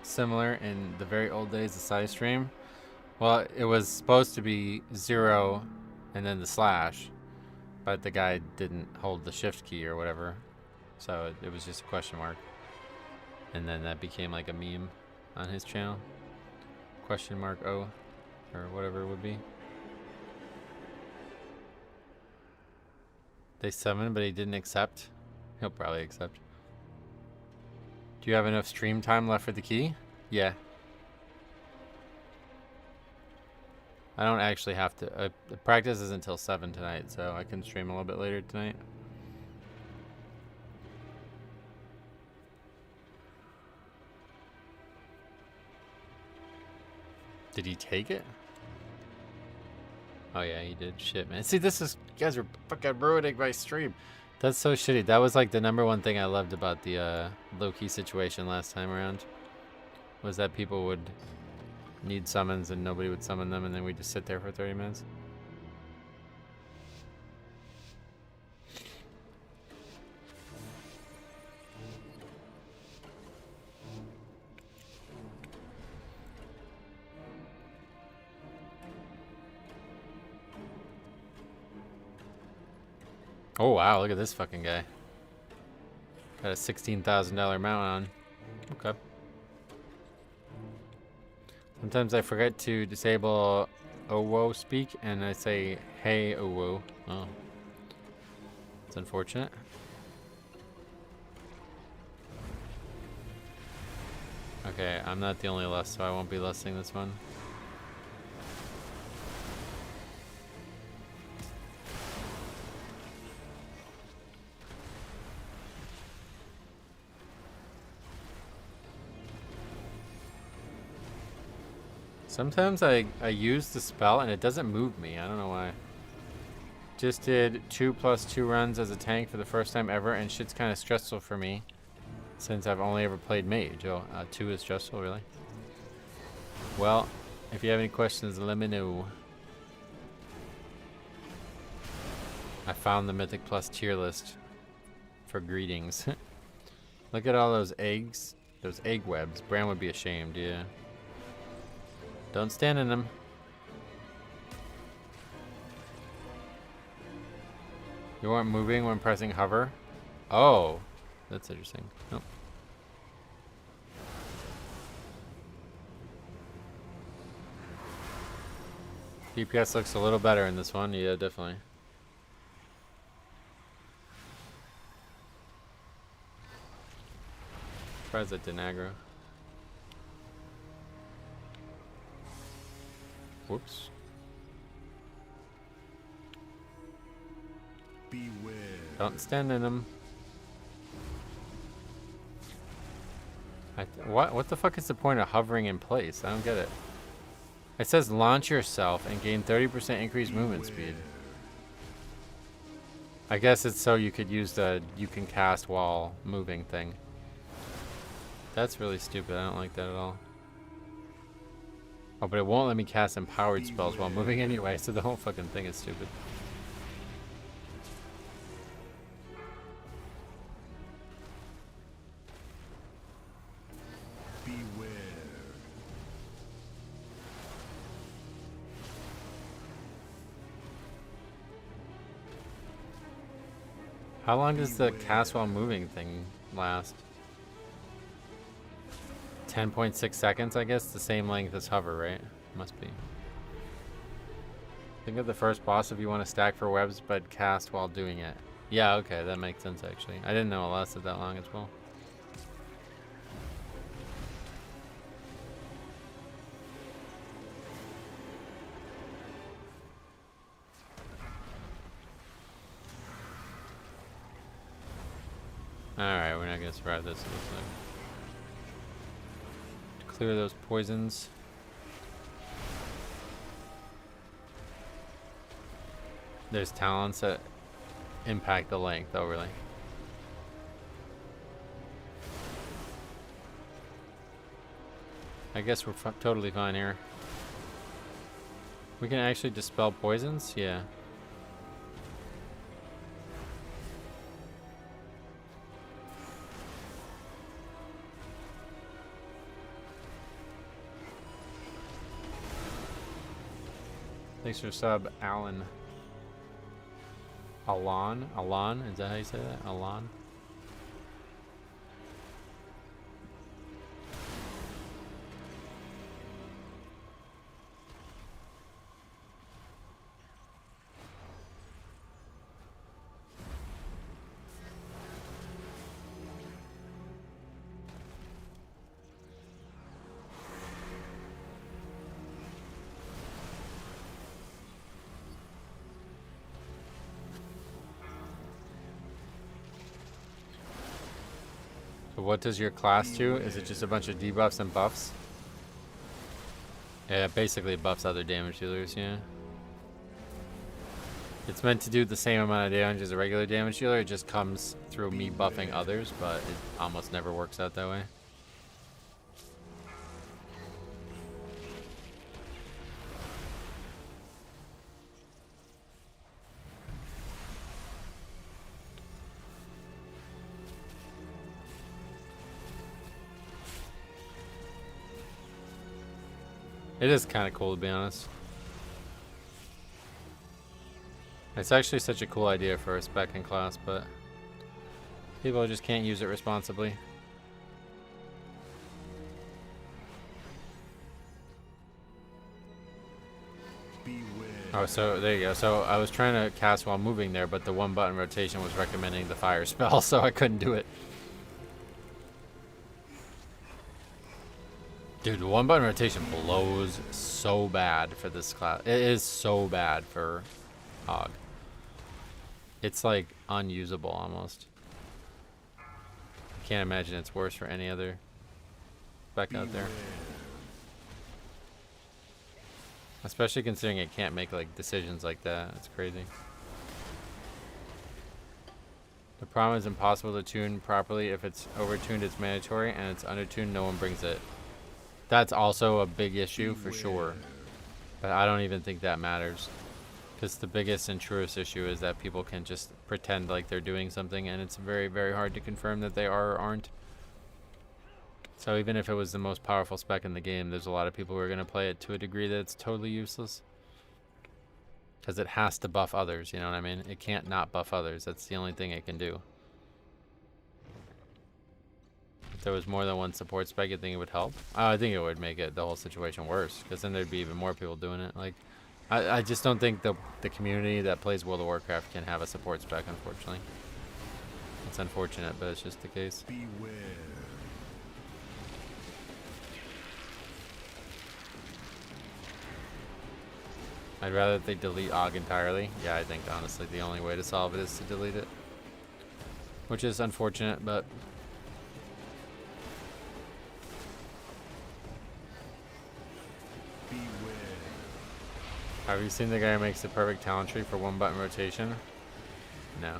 similar in the very old days of side stream? Well, it was supposed to be 0 and then the slash. But the guy didn't hold the shift key or whatever. So it was just a question mark. And then that became like a meme on his channel. Question mark O. Or whatever it would be. They summoned, but he didn't accept. He'll probably accept. Do you have enough stream time left for the key? Yeah. I don't actually have to. The practice is until 7 tonight, so I can stream a little bit later tonight. Did he take it? Oh yeah, he did. Shit, man. See, this is... You guys are fucking ruining my stream. That's so shitty. That was like the #1 thing I loved about the low-key situation last time around. Was that people would need summons and nobody would summon them, and then we'd just sit there for 30 minutes. Oh wow, look at this fucking guy. Got a $16,000 mount on. Okay. Sometimes I forget to disable Owo speak and I say, hey Owo. Oh. It's unfortunate. Okay, I'm not the only lust, so I won't be lusting this one. Sometimes I use the spell and it doesn't move me. I don't know why. Just did 2+2 runs as a tank for the first time ever, and shit's kind of stressful for me since I've only ever played mage. Oh, 2 is stressful, really? Well, if you have any questions, let me know. I found the Mythic Plus tier list for greetings. Look at all those eggs. Those egg webs. Bran would be ashamed, yeah. Don't stand in them. You weren't moving when pressing hover? Oh, that's interesting. Nope. DPS looks a little better in this one. Yeah, definitely. Surprised that didn't aggro. Whoops.
Beware.
Don't stand in them. What the fuck is the point of hovering in place? I don't get it. It says launch yourself and gain 30% increased movement speed. I guess it's so you could use the you can cast while moving thing. That's really stupid. I don't like that at all. Oh, but it won't let me cast empowered spells while moving anyway, so the whole fucking thing is stupid.
Beware.
How long does the cast while moving thing last? 10.6 seconds, I guess. The same length as hover, right? Must be. Think of the first boss if you want to stack for webs but cast while doing it. Yeah, okay, that makes sense actually. I didn't know it lasted that long as well. Alright, we're not gonna survive this, it looks like. To clear those poisons. There's talents that impact the length, though, really. I guess we're totally fine here. We can actually dispel poisons? Yeah. Thanks for sub, Alan. Alan? Is that how you say that? Alan? So what does your class do? Is it just a bunch of debuffs and buffs? Yeah, basically buffs other damage dealers, yeah. It's meant to do the same amount of damage as a regular damage dealer. It just comes through me buffing others, but it almost never works out that way. It is kind of cool, to be honest. It's actually such a cool idea for a spec in class, but people just can't use it responsibly. Oh, so there you go. So I was trying to cast while moving there, but the one button rotation was recommending the fire spell, so I couldn't do it. Dude, the one button rotation blows so bad for this class. It is so bad for Hog. It's like unusable almost. Can't imagine it's worse for any other spec out there. Especially considering it can't make like decisions like that. It's crazy. The problem is impossible to tune properly. If it's overtuned, it's mandatory, and it's undertuned, no one brings it. That's also a big issue for sure, but I don't even think that matters, because the biggest and truest issue is that people can just pretend like they're doing something, and it's very, very hard to confirm that they are or aren't. So even if it was the most powerful spec in the game, there's a lot of people who are going to play it to a degree that it's totally useless, because it has to buff others, you know what I mean? It can't not buff others. That's the only thing it can do. If there was more than one support spec, you think it would help? I think it would make it the whole situation worse, because then there'd be even more people doing it. Like, I just don't think the community that plays World of Warcraft can have a support spec, unfortunately. It's unfortunate, but it's just the case.
Beware.
I'd rather that they delete Og entirely. Yeah, I think honestly the only way to solve it is to delete it, which is unfortunate, but have you seen the guy who makes the perfect talent tree for one button rotation? No.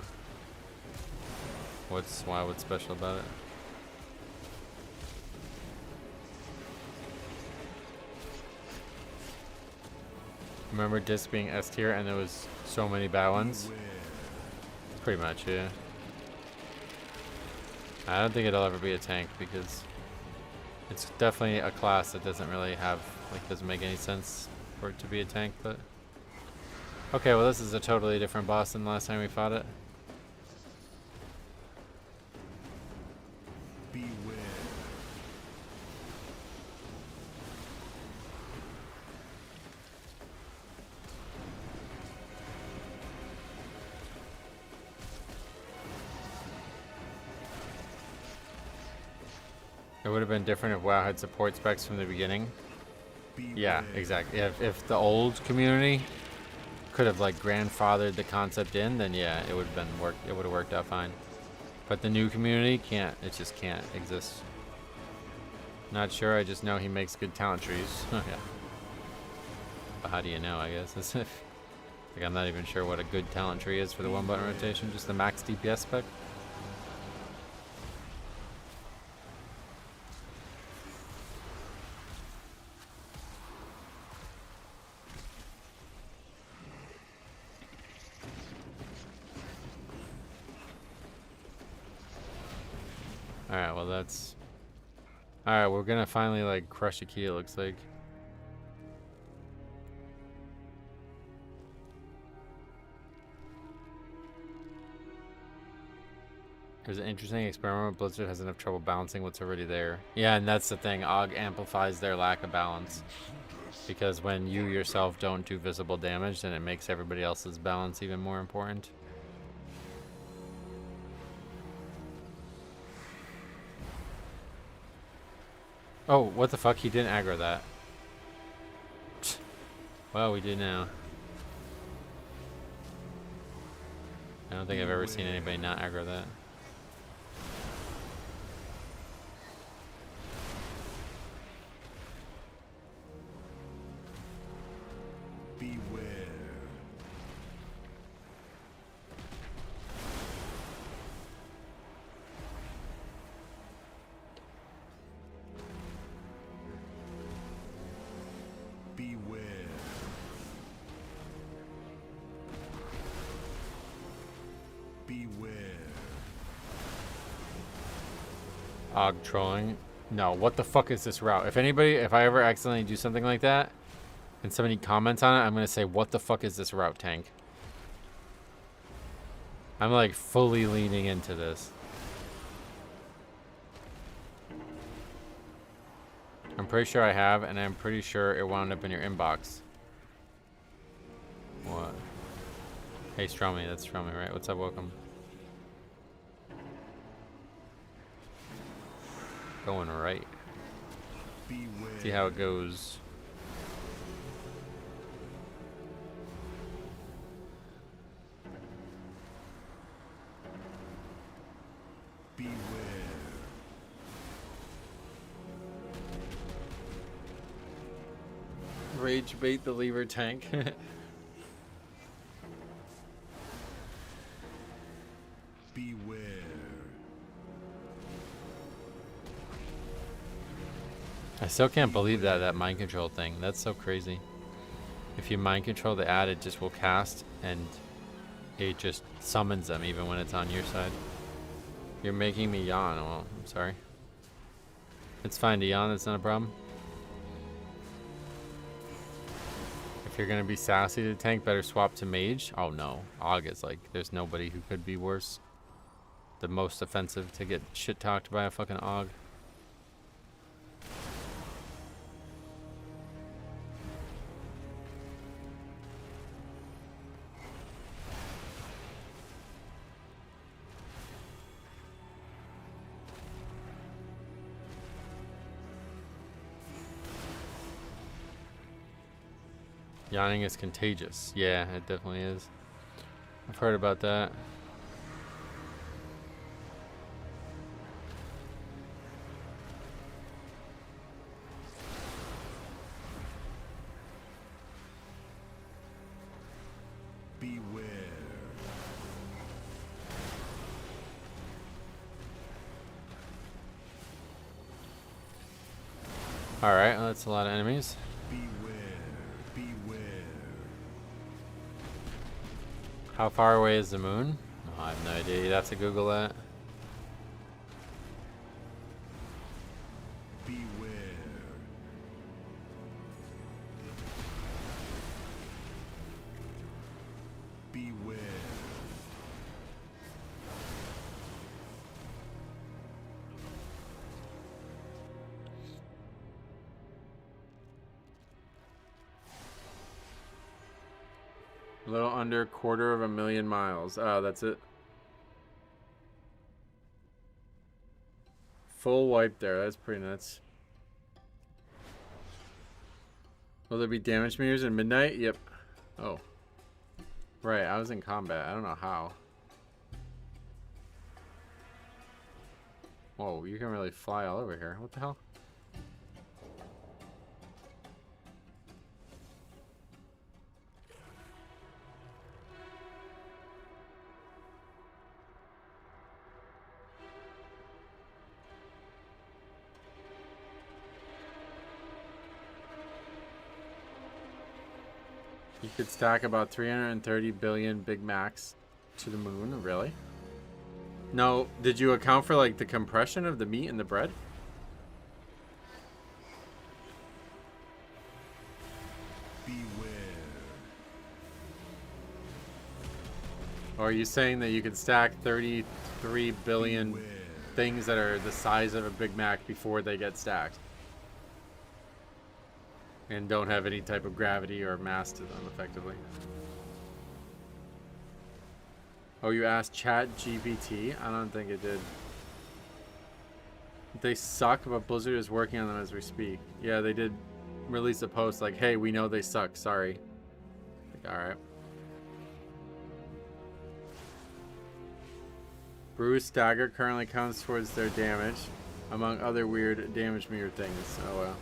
What's special about it? Remember Disc being S tier and there was so many bad ones? Pretty much, yeah. I don't think it'll ever be a tank because it's definitely a class that doesn't really have, like, doesn't make any sense for it to be a tank, but okay, well this is a totally different boss than the last time we fought it.
Beware.
It would have been different if WoW had support specs from the beginning. Yeah, exactly. If the old community could have like grandfathered the concept in, then yeah, it would have been it would have worked out fine. But the new community can't. It just can't exist. Not sure. I just know he makes good talent trees. Yeah. But how do you know? I guess as if like I'm not even sure what a good talent tree is for the 1-button rotation. Just the max DPS spec. Alright, well that's... Alright, we're gonna finally like crush a key, it looks like. There's an interesting experiment. Blizzard has enough trouble balancing what's already there. Yeah, and that's the thing. AUG amplifies their lack of balance. Because when you yourself don't do visible damage, then it makes everybody else's balance even more important. Oh, what the fuck? He didn't aggro that. Well, we do now. I don't think I've ever seen anybody not aggro that.
Beware. Beware. Beware.
AUG trolling. No, what the fuck is this route? If I ever accidentally do something like that, and somebody comments on it, I'm gonna say, what the fuck is this route, tank? I'm like fully leaning into this. I'm pretty sure I have, and I'm pretty sure it wound up in your inbox. What? Hey, Stromy, that's Stromy, right? What's up, welcome. Going right.
Beware.
See how it goes.
Beware.
Rage bait the lever tank.
Beware.
I still can't believe that mind control thing. That's so crazy. If you mind control the ad, it just will cast and it just summons them even when it's on your side. You're making me yawn. Well, I'm sorry. It's fine to yawn. That's not a problem. If you're gonna be sassy to tank, better swap to mage. Oh no, AUG is like, there's nobody who could be worse. The most offensive to get shit talked by a fucking AUG. Yawning is contagious. Yeah, it definitely is. I've heard about that.
Beware.
Alright, well, that's a lot of enemies.
Beware. Beware.
How far away is the moon? Oh, I have no idea. You'd have to Google that.
Beware. Beware.
A little under 250,000 miles. Oh, that's it. Full wipe there. That's pretty nuts. Will there be damage meters in midnight? Yep. Oh. Right, I was in combat. I don't know how. Whoa, you can really fly all over here. What the hell? You could stack about 330 billion Big Macs to the moon, really? No, did you account for like the compression of the meat and the bread?
Beware.
Or are you saying that you could stack 33 billion
Beware.
things that are the size of a Big Mac before they get stacked? And don't have any type of gravity or mass to them, effectively. Oh, you asked Chat GPT? I don't think it did. They suck, but Blizzard is working on them as we speak. Yeah, they did release a post like, hey, we know they suck, sorry. Like, alright. Bruce Dagger currently counts towards their damage, among other weird damage meter things. Oh well.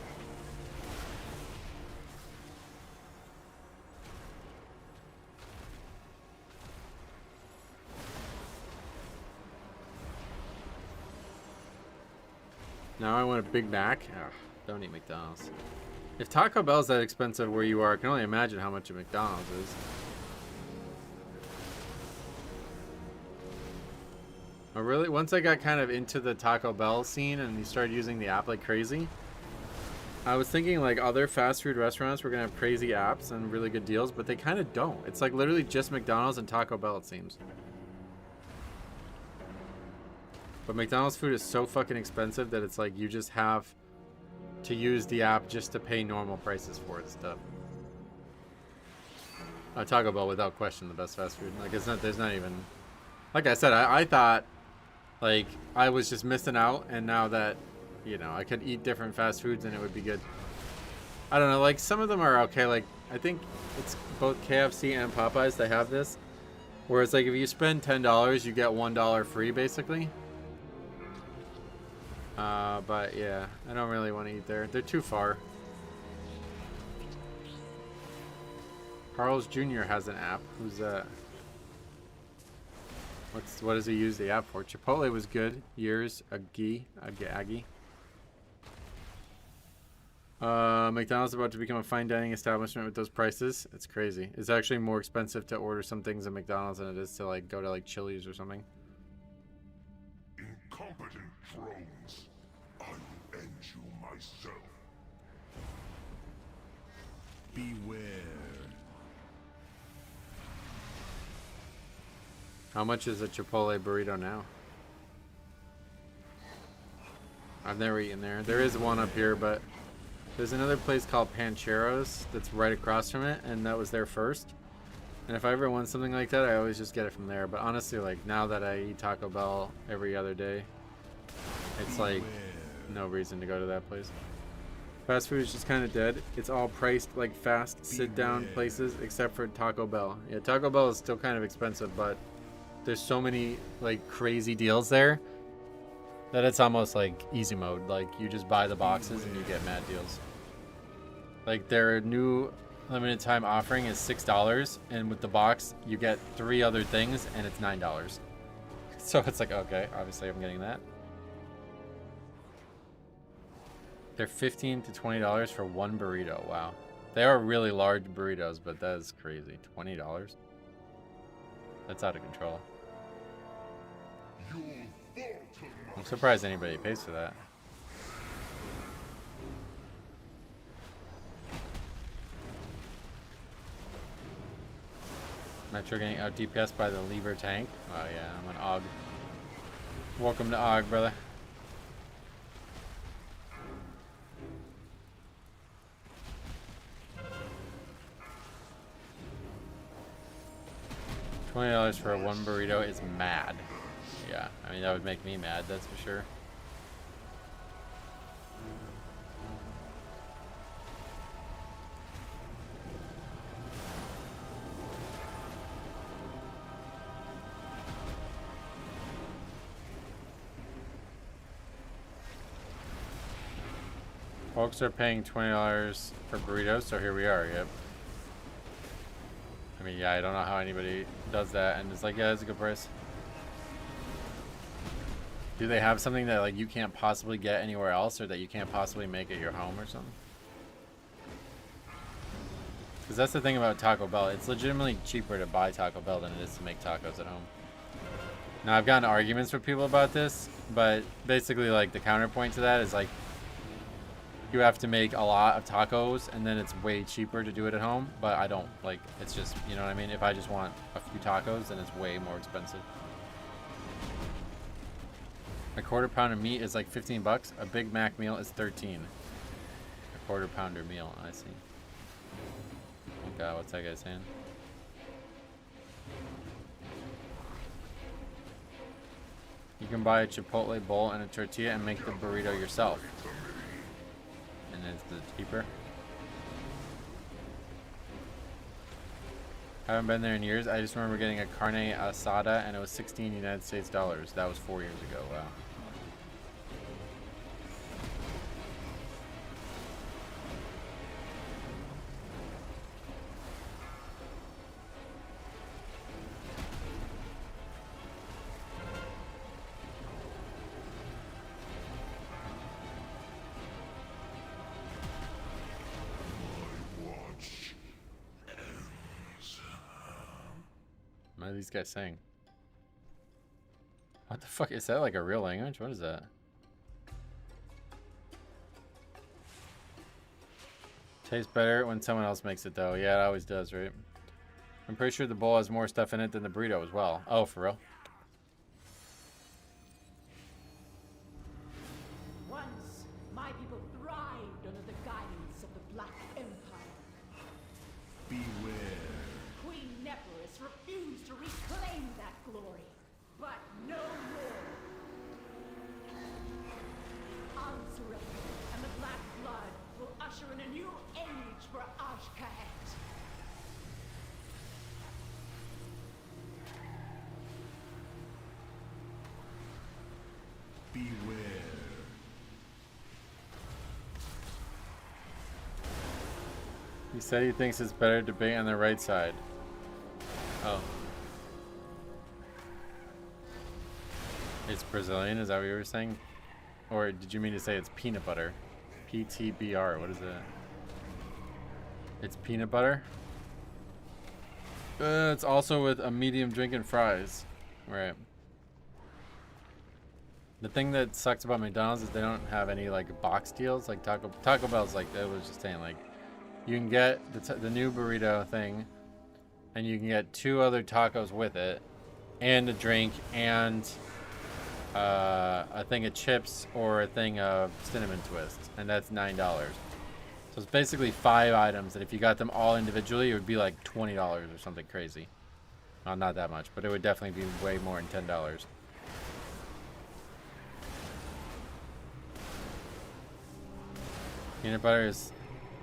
Now I want a Big Mac. Ugh, don't eat McDonald's. If Taco Bell's that expensive where you are, I can only imagine how much a McDonald's is. Oh, really? Once I got kind of into the Taco Bell scene and you started using the app like crazy, I was thinking like other fast food restaurants were going to have crazy apps and really good deals, but they kind of don't. It's like literally just McDonald's and Taco Bell, it seems. But McDonald's food is so fucking expensive that it's like you just have to use the app just to pay normal prices for it and stuff. Taco Bell, without question, the best fast food. Like, it's not, there's not even... Like I said, I thought, like, I was just missing out, and now that, you know, I could eat different fast foods and it would be good. I don't know, like, some of them are okay. Like, I think it's both KFC and Popeyes, they have this. Where it's like, if you spend $10, you get $1 free, basically. But yeah, I don't really want to eat there. They're too far. Carl's Jr. has an app. Who's that? What does he use the app for? Chipotle was good. Years. Aggie. McDonald's about to become a fine dining establishment with those prices. It's crazy. It's actually more expensive to order some things at McDonald's than it is to like go to like Chili's or something.
Incompetent drones. I will end you myself.
Beware.
How much is a Chipotle burrito now? I've never eaten there. There is one up here, but there's another place called Pancheros that's right across from it, and that was there first. And if I ever want something like that, I always just get it from there. But honestly, like, now that I eat Taco Bell every other day, it's like no reason to go to that place. Fast food is just kind of dead. It's all priced like fast sit-down places, except for Taco Bell. Yeah, Taco Bell is still kind of expensive, but there's so many like crazy deals there that it's almost like easy mode. Like, you just buy the boxes and you get mad deals. Like, their new limited time offering is $6, and with the box you get 3 other things and it's $9. So it's like, okay, obviously I'm getting that. They're $15 to $20 for one burrito. Wow. They are really large burritos, but that is crazy. $20? That's out of control. I'm surprised anybody pays for that. Metro getting out DPS by the lever tank. Oh yeah, I'm an AUG. Welcome to AUG, brother. $20 for one burrito is mad. Yeah, I mean, that would make me mad, that's for sure. Folks are paying $20 for burritos, so here we are. Yep. I mean, yeah, I don't know how anybody does that and it's like, yeah, that's a good price. Do they have something that like you can't possibly get anywhere else, or that you can't possibly make at your home or something? Because that's the thing about Taco Bell. It's legitimately cheaper to buy Taco Bell than it is to make tacos at home. Now, I've gotten arguments with people about this, but basically, like, the counterpoint to that is, like, you have to make a lot of tacos, and then it's way cheaper to do it at home, but I don't. Like, it's just, you know what I mean? If I just want a few tacos, then it's way more expensive. A quarter pound of meat is like 15 bucks. A Big Mac meal is 13. A quarter pounder meal, I see. Oh god, what's that guy saying? You can buy a Chipotle bowl and a tortilla and make the burrito yourself. And it's the cheaper. Haven't been there in years. I just remember getting a carne asada and it was 16 United States dollars. That was 4 years ago. Wow. What are these guys saying? What the fuck? Is that like a real language? What is that? Tastes better when someone else makes it though. Yeah, it always does, right? I'm pretty sure the bowl has more stuff in it than the burrito as well. Oh, for real?
Once, my people thrived under the guidance of the Black Empire.
Beware.
Queen Neferis refused to reclaim that glory, but no more. Answereth and the Black Blood will usher in a new age for Ashkahet.
Beware.
He said he thinks it's better to be on the right side. Oh. It's Brazilian, is that what you were saying? Or did you mean to say it's peanut butter? PTBR, what is that? It's peanut butter? It's also with a medium drink and fries. Right. The thing that sucks about McDonald's is they don't have any like box deals. Like Taco Bell's like, I was just saying, like, you can get the new burrito thing, and you can get 2 other tacos with it, and a drink, and a thing of chips or a thing of cinnamon twists, and that's $9. So it's basically 5 items, and if you got them all individually, it would be like $20 or something crazy. Well, not that much, but it would definitely be way more than $10. Peanut butter is...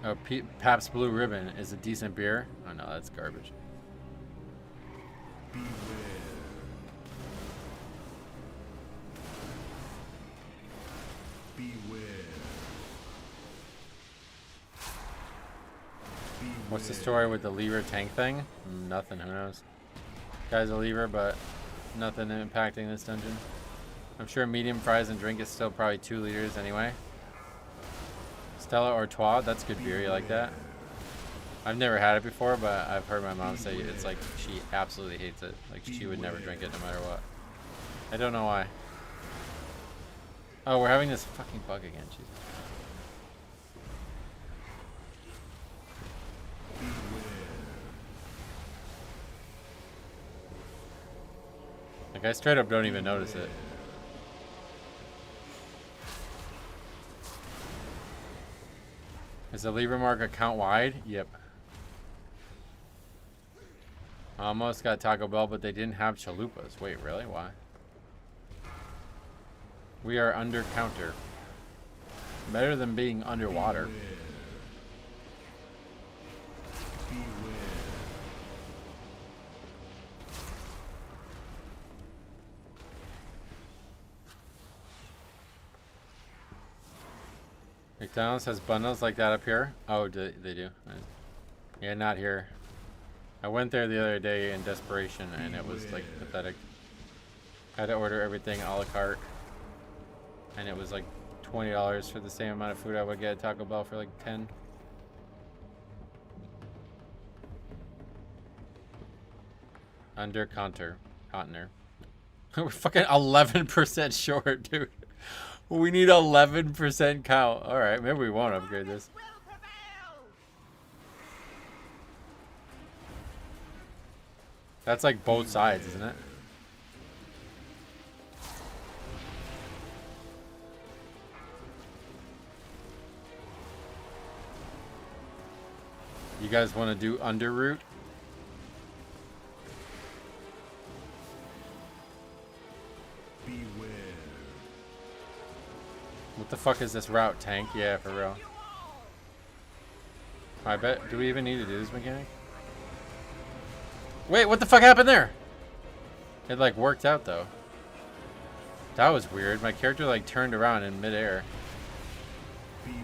Oh, Pabst Blue Ribbon is a decent beer. Oh no, that's garbage.
Beware. Beware.
What's the story with the lever tank thing? Nothing, who knows. Guy's a lever, but nothing impacting this dungeon. I'm sure medium fries and drink is still probably 2 liters anyway. Stella Artois, that's good beer. You like that? I've never had it before, but I've heard my mom say it's like she absolutely hates it. Like she would never drink it no matter what. I don't know why. Oh, we're having this fucking bug again. Jesus. Like I straight up don't even notice it. Is the lever mark account wide? Yep. Almost got Taco Bell, but they didn't have chalupas. Wait, really? Why? We are under counter. Better than being underwater. McDonald's has bundles like that up here. Oh, they do. Yeah, not here. I went there the other day in desperation, and it was like pathetic. I had to order everything a la carte, and it was like $20 for the same amount of food I would get at Taco Bell for like 10. Under Conter. We're fucking 11% short, dude. We need 11% count. Alright, maybe we won't upgrade this. That's like both sides, isn't it? You guys want to do under route?
Beware.
What the fuck is this route, tank? Yeah, for real. I bet. Do we even need to do this mechanic? Wait, what the fuck happened there? It like worked out though. That was weird. My character like turned around in midair.
Beware.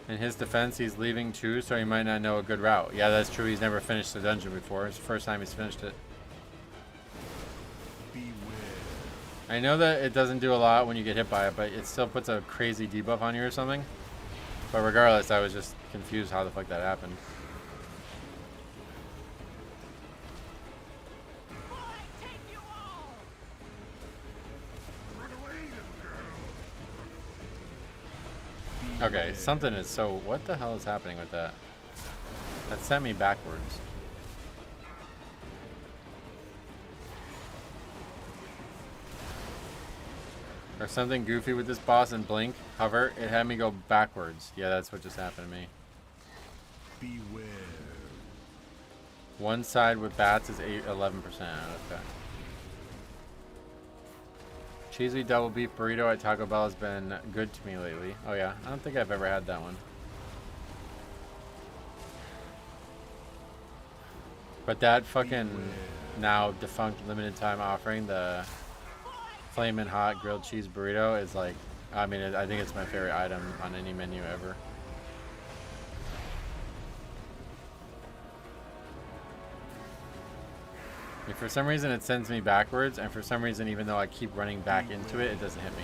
In his defense, he's leaving too, so he might not know a good route. Yeah, that's true. He's never finished the dungeon before. It's the first time he's finished it.
Beware.
I know that it doesn't do a lot when you get hit by it, but it still puts a crazy debuff on you or something. But regardless, I was just confused how the fuck that happened. Okay, something is so... What the hell is happening with that? That sent me backwards. Or something goofy with this boss and blink, hover, it had me go backwards. Yeah, that's what just happened to me.
Beware.
One side with bats is 11%. Okay. Cheesy double beef burrito at Taco Bell has been good to me lately. Oh yeah, I don't think I've ever had that one. But that fucking now defunct limited time offering, the Flamin' Hot grilled cheese burrito, is like, I mean, I think it's my favorite item on any menu ever. If for some reason it sends me backwards, and for some reason even though I keep running back into it, it doesn't hit me.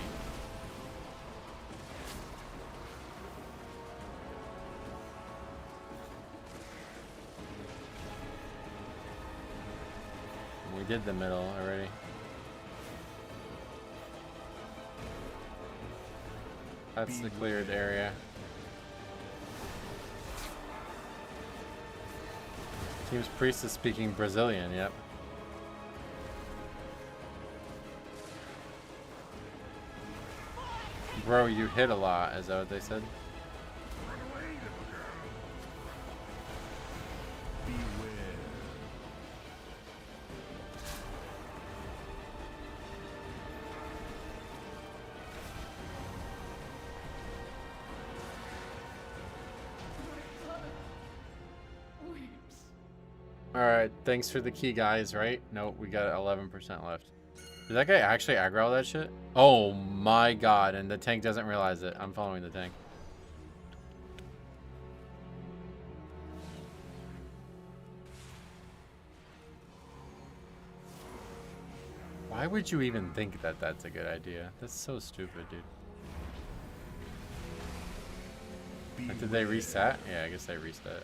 We did the middle already. That's the cleared area. Team's priest is speaking Brazilian, yep. Bro, you hit a lot, is that what they said?
Beware.
Alright, thanks for the key, guys, right? Nope, we got 11% left. Did that guy actually aggro all that shit? Oh my god, and the tank doesn't realize it. I'm following the tank. Why would you even think that that's a good idea? That's so stupid, dude. Like, did they reset? Yeah, I guess they reset.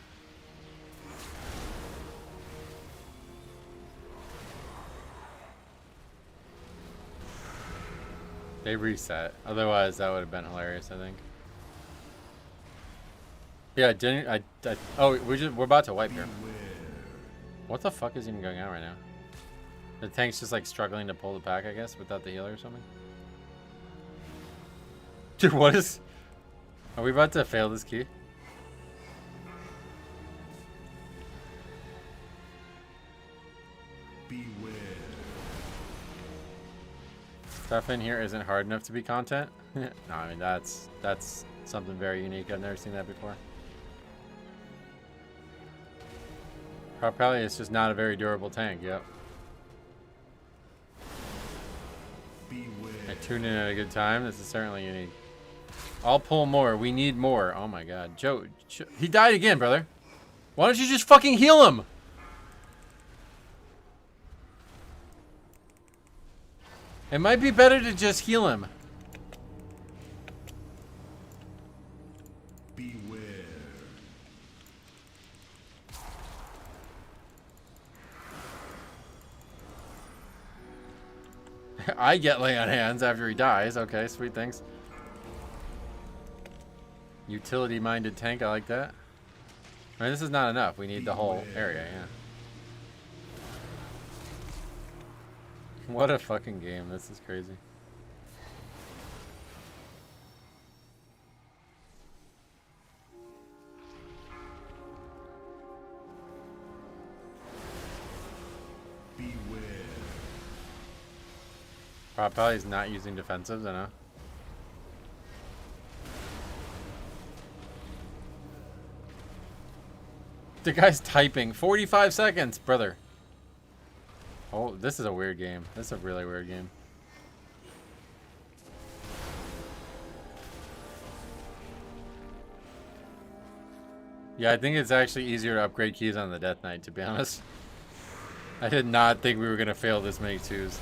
They reset. Otherwise, that would have been hilarious, I think. Yeah, didn't I? Oh, we're about to wipe here. What the fuck is even going on right now? The tank's just like struggling to pull the pack, I guess, without the healer or something. Dude, what is? Are we about to fail this key?
Beware.
Stuff in here isn't hard enough to be content. No, I mean that's something very unique. I've never seen that before. Probably it's just not a very durable tank. Yep. I tuned in at a good time. This is certainly unique. I'll pull more. We need more. Oh my god. Joe, he died again, brother. Why don't you just fucking heal him? It might be better to just heal him.
Beware.
I get lay on hands after he dies. Okay, sweet, thanks. Utility-minded tank, I like that. I mean, this is not enough. We need the whole area, yeah. What a fucking game. This is crazy.
Beware.
Probably he's not using defensives, I know. The guy's typing. 45 seconds, brother. Oh, this is a weird game. This is a really weird game. Yeah, I think it's actually easier to upgrade keys on the Death Knight, to be honest. I did not think we were going to fail this many twos.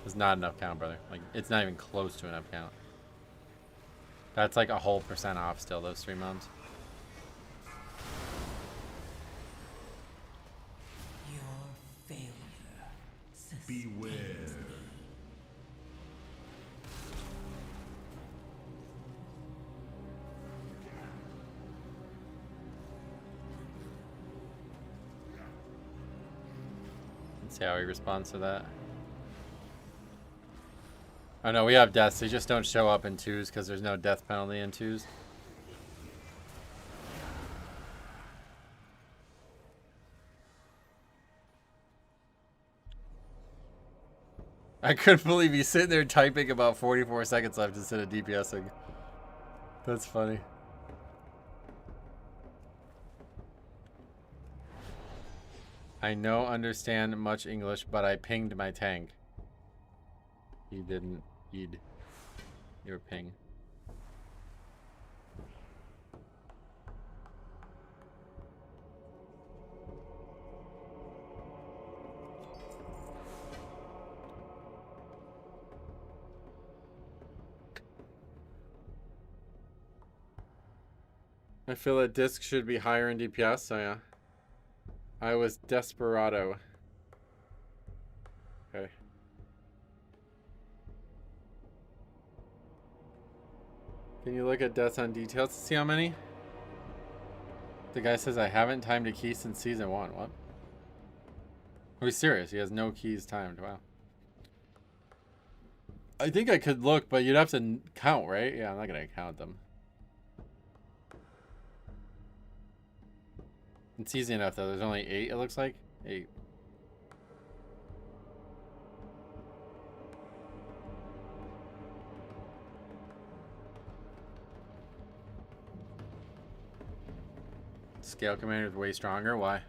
It's not enough count, brother. Like, it's not even close to enough count. That's like a whole % off still, those 3 months.
Beware.
Let's see how he responds to that. Oh no, we have deaths. They just don't show up in twos because there's no death penalty in twos. I couldn't believe he's sitting there typing about 44 seconds left instead of DPSing. That's funny. I know understand much English, but I pinged my tank. He didn't eat your ping. I feel that disc should be higher in DPS, so yeah. I was Desperado. Okay. Can you look at deaths on details to see how many? The guy says I haven't timed a key since season 1. What? Are we serious? He has no keys timed. Wow. I think I could look, but you'd have to count, right? Yeah, I'm not going to count them. It's easy enough, though. There's only 8, it looks like. 8. Scale commander is way stronger. Why?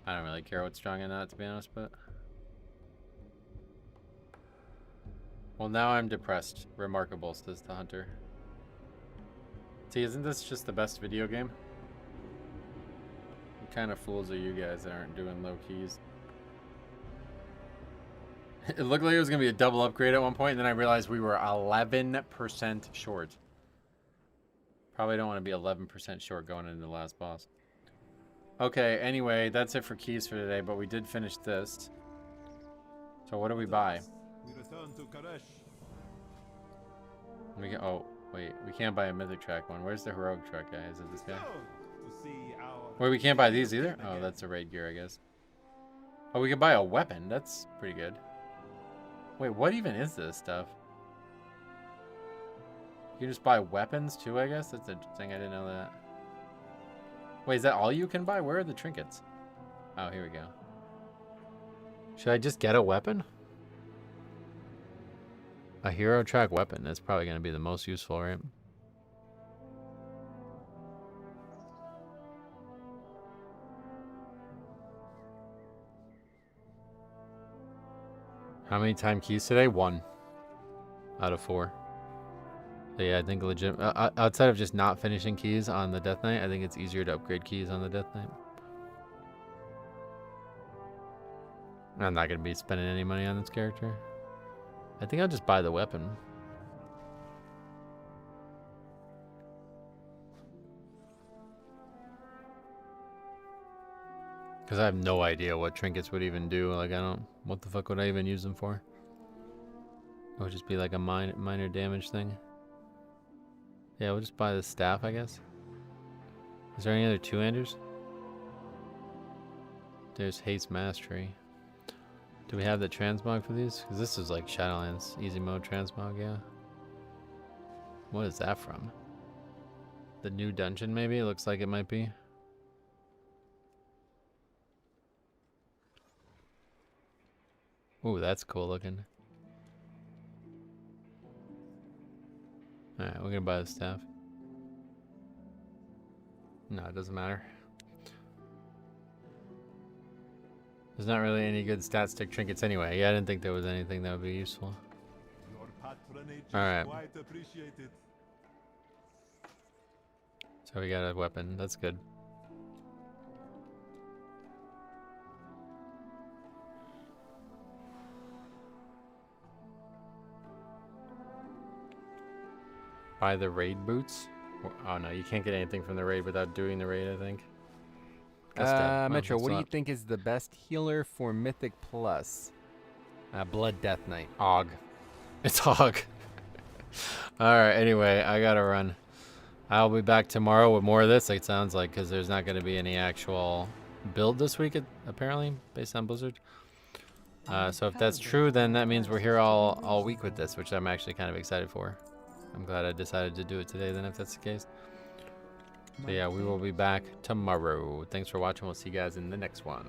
I don't really care what's strong or not, to be honest, but... Well, now I'm depressed. Remarkable, says the hunter. See, isn't this just the best video game? What kind of fools are you guys that aren't doing low keys? It looked like it was going to be a double upgrade at one point, and then I realized we were 11% short. Probably don't want to be 11% short going into the last boss. Okay, anyway, that's it for keys for today, but we did finish this. So what do we buy?
We return to Karesh.
We can, oh, wait, we can't buy a mythic track one. Where's the heroic track guy? Is it this guy? Wait, we can't buy these either? Oh, that's a raid gear, I guess. Oh, we can buy a weapon. That's pretty good. Wait, what even is this stuff? You can just buy weapons too, I guess? That's interesting. I didn't know that. Wait, is that all you can buy? Where are the trinkets? Oh, here we go. Should I just get a weapon? A hero track weapon. That's probably going to be the most useful, right? How many time keys today? 1 out of 4. So yeah, I think legit. Outside of just not finishing keys on the Death Knight, I think it's easier to upgrade keys on the Death Knight. I'm not gonna be spending any money on this character. I think I'll just buy the weapon. Because I have no idea what trinkets would even do. Like, I don't... What the fuck would I even use them for? It would just be like a minor damage thing. Yeah, we'll just buy the staff, I guess. Is there any other two-handers? There's Haste Mastery. Do we have the transmog for these? Because this is like Shadowlands. Easy mode transmog, yeah. What is that from? The new dungeon, maybe? It looks like it might be. Ooh, that's cool looking. Alright, we're gonna buy the staff. No, it doesn't matter. There's not really any good stat stick trinkets anyway. Yeah, I didn't think there was anything that would be useful. Alright. So we got a weapon. That's good. Buy the raid boots? Oh no, you can't get anything from the raid without doing the raid, I think.
Metro, what do you think is the best healer for Mythic Plus? Blood Death Knight.
Og. It's Og. Alright, anyway, I gotta run. I'll be back tomorrow with more of this, it sounds like, because there's not going to be any actual build this week, apparently, based on Blizzard. So if that's true, then that means we're here all week with this, which I'm actually kind of excited for. I'm glad I decided to do it today, then, if that's the case. So yeah, we will be back tomorrow. Thanks for watching. We'll see you guys in the next one.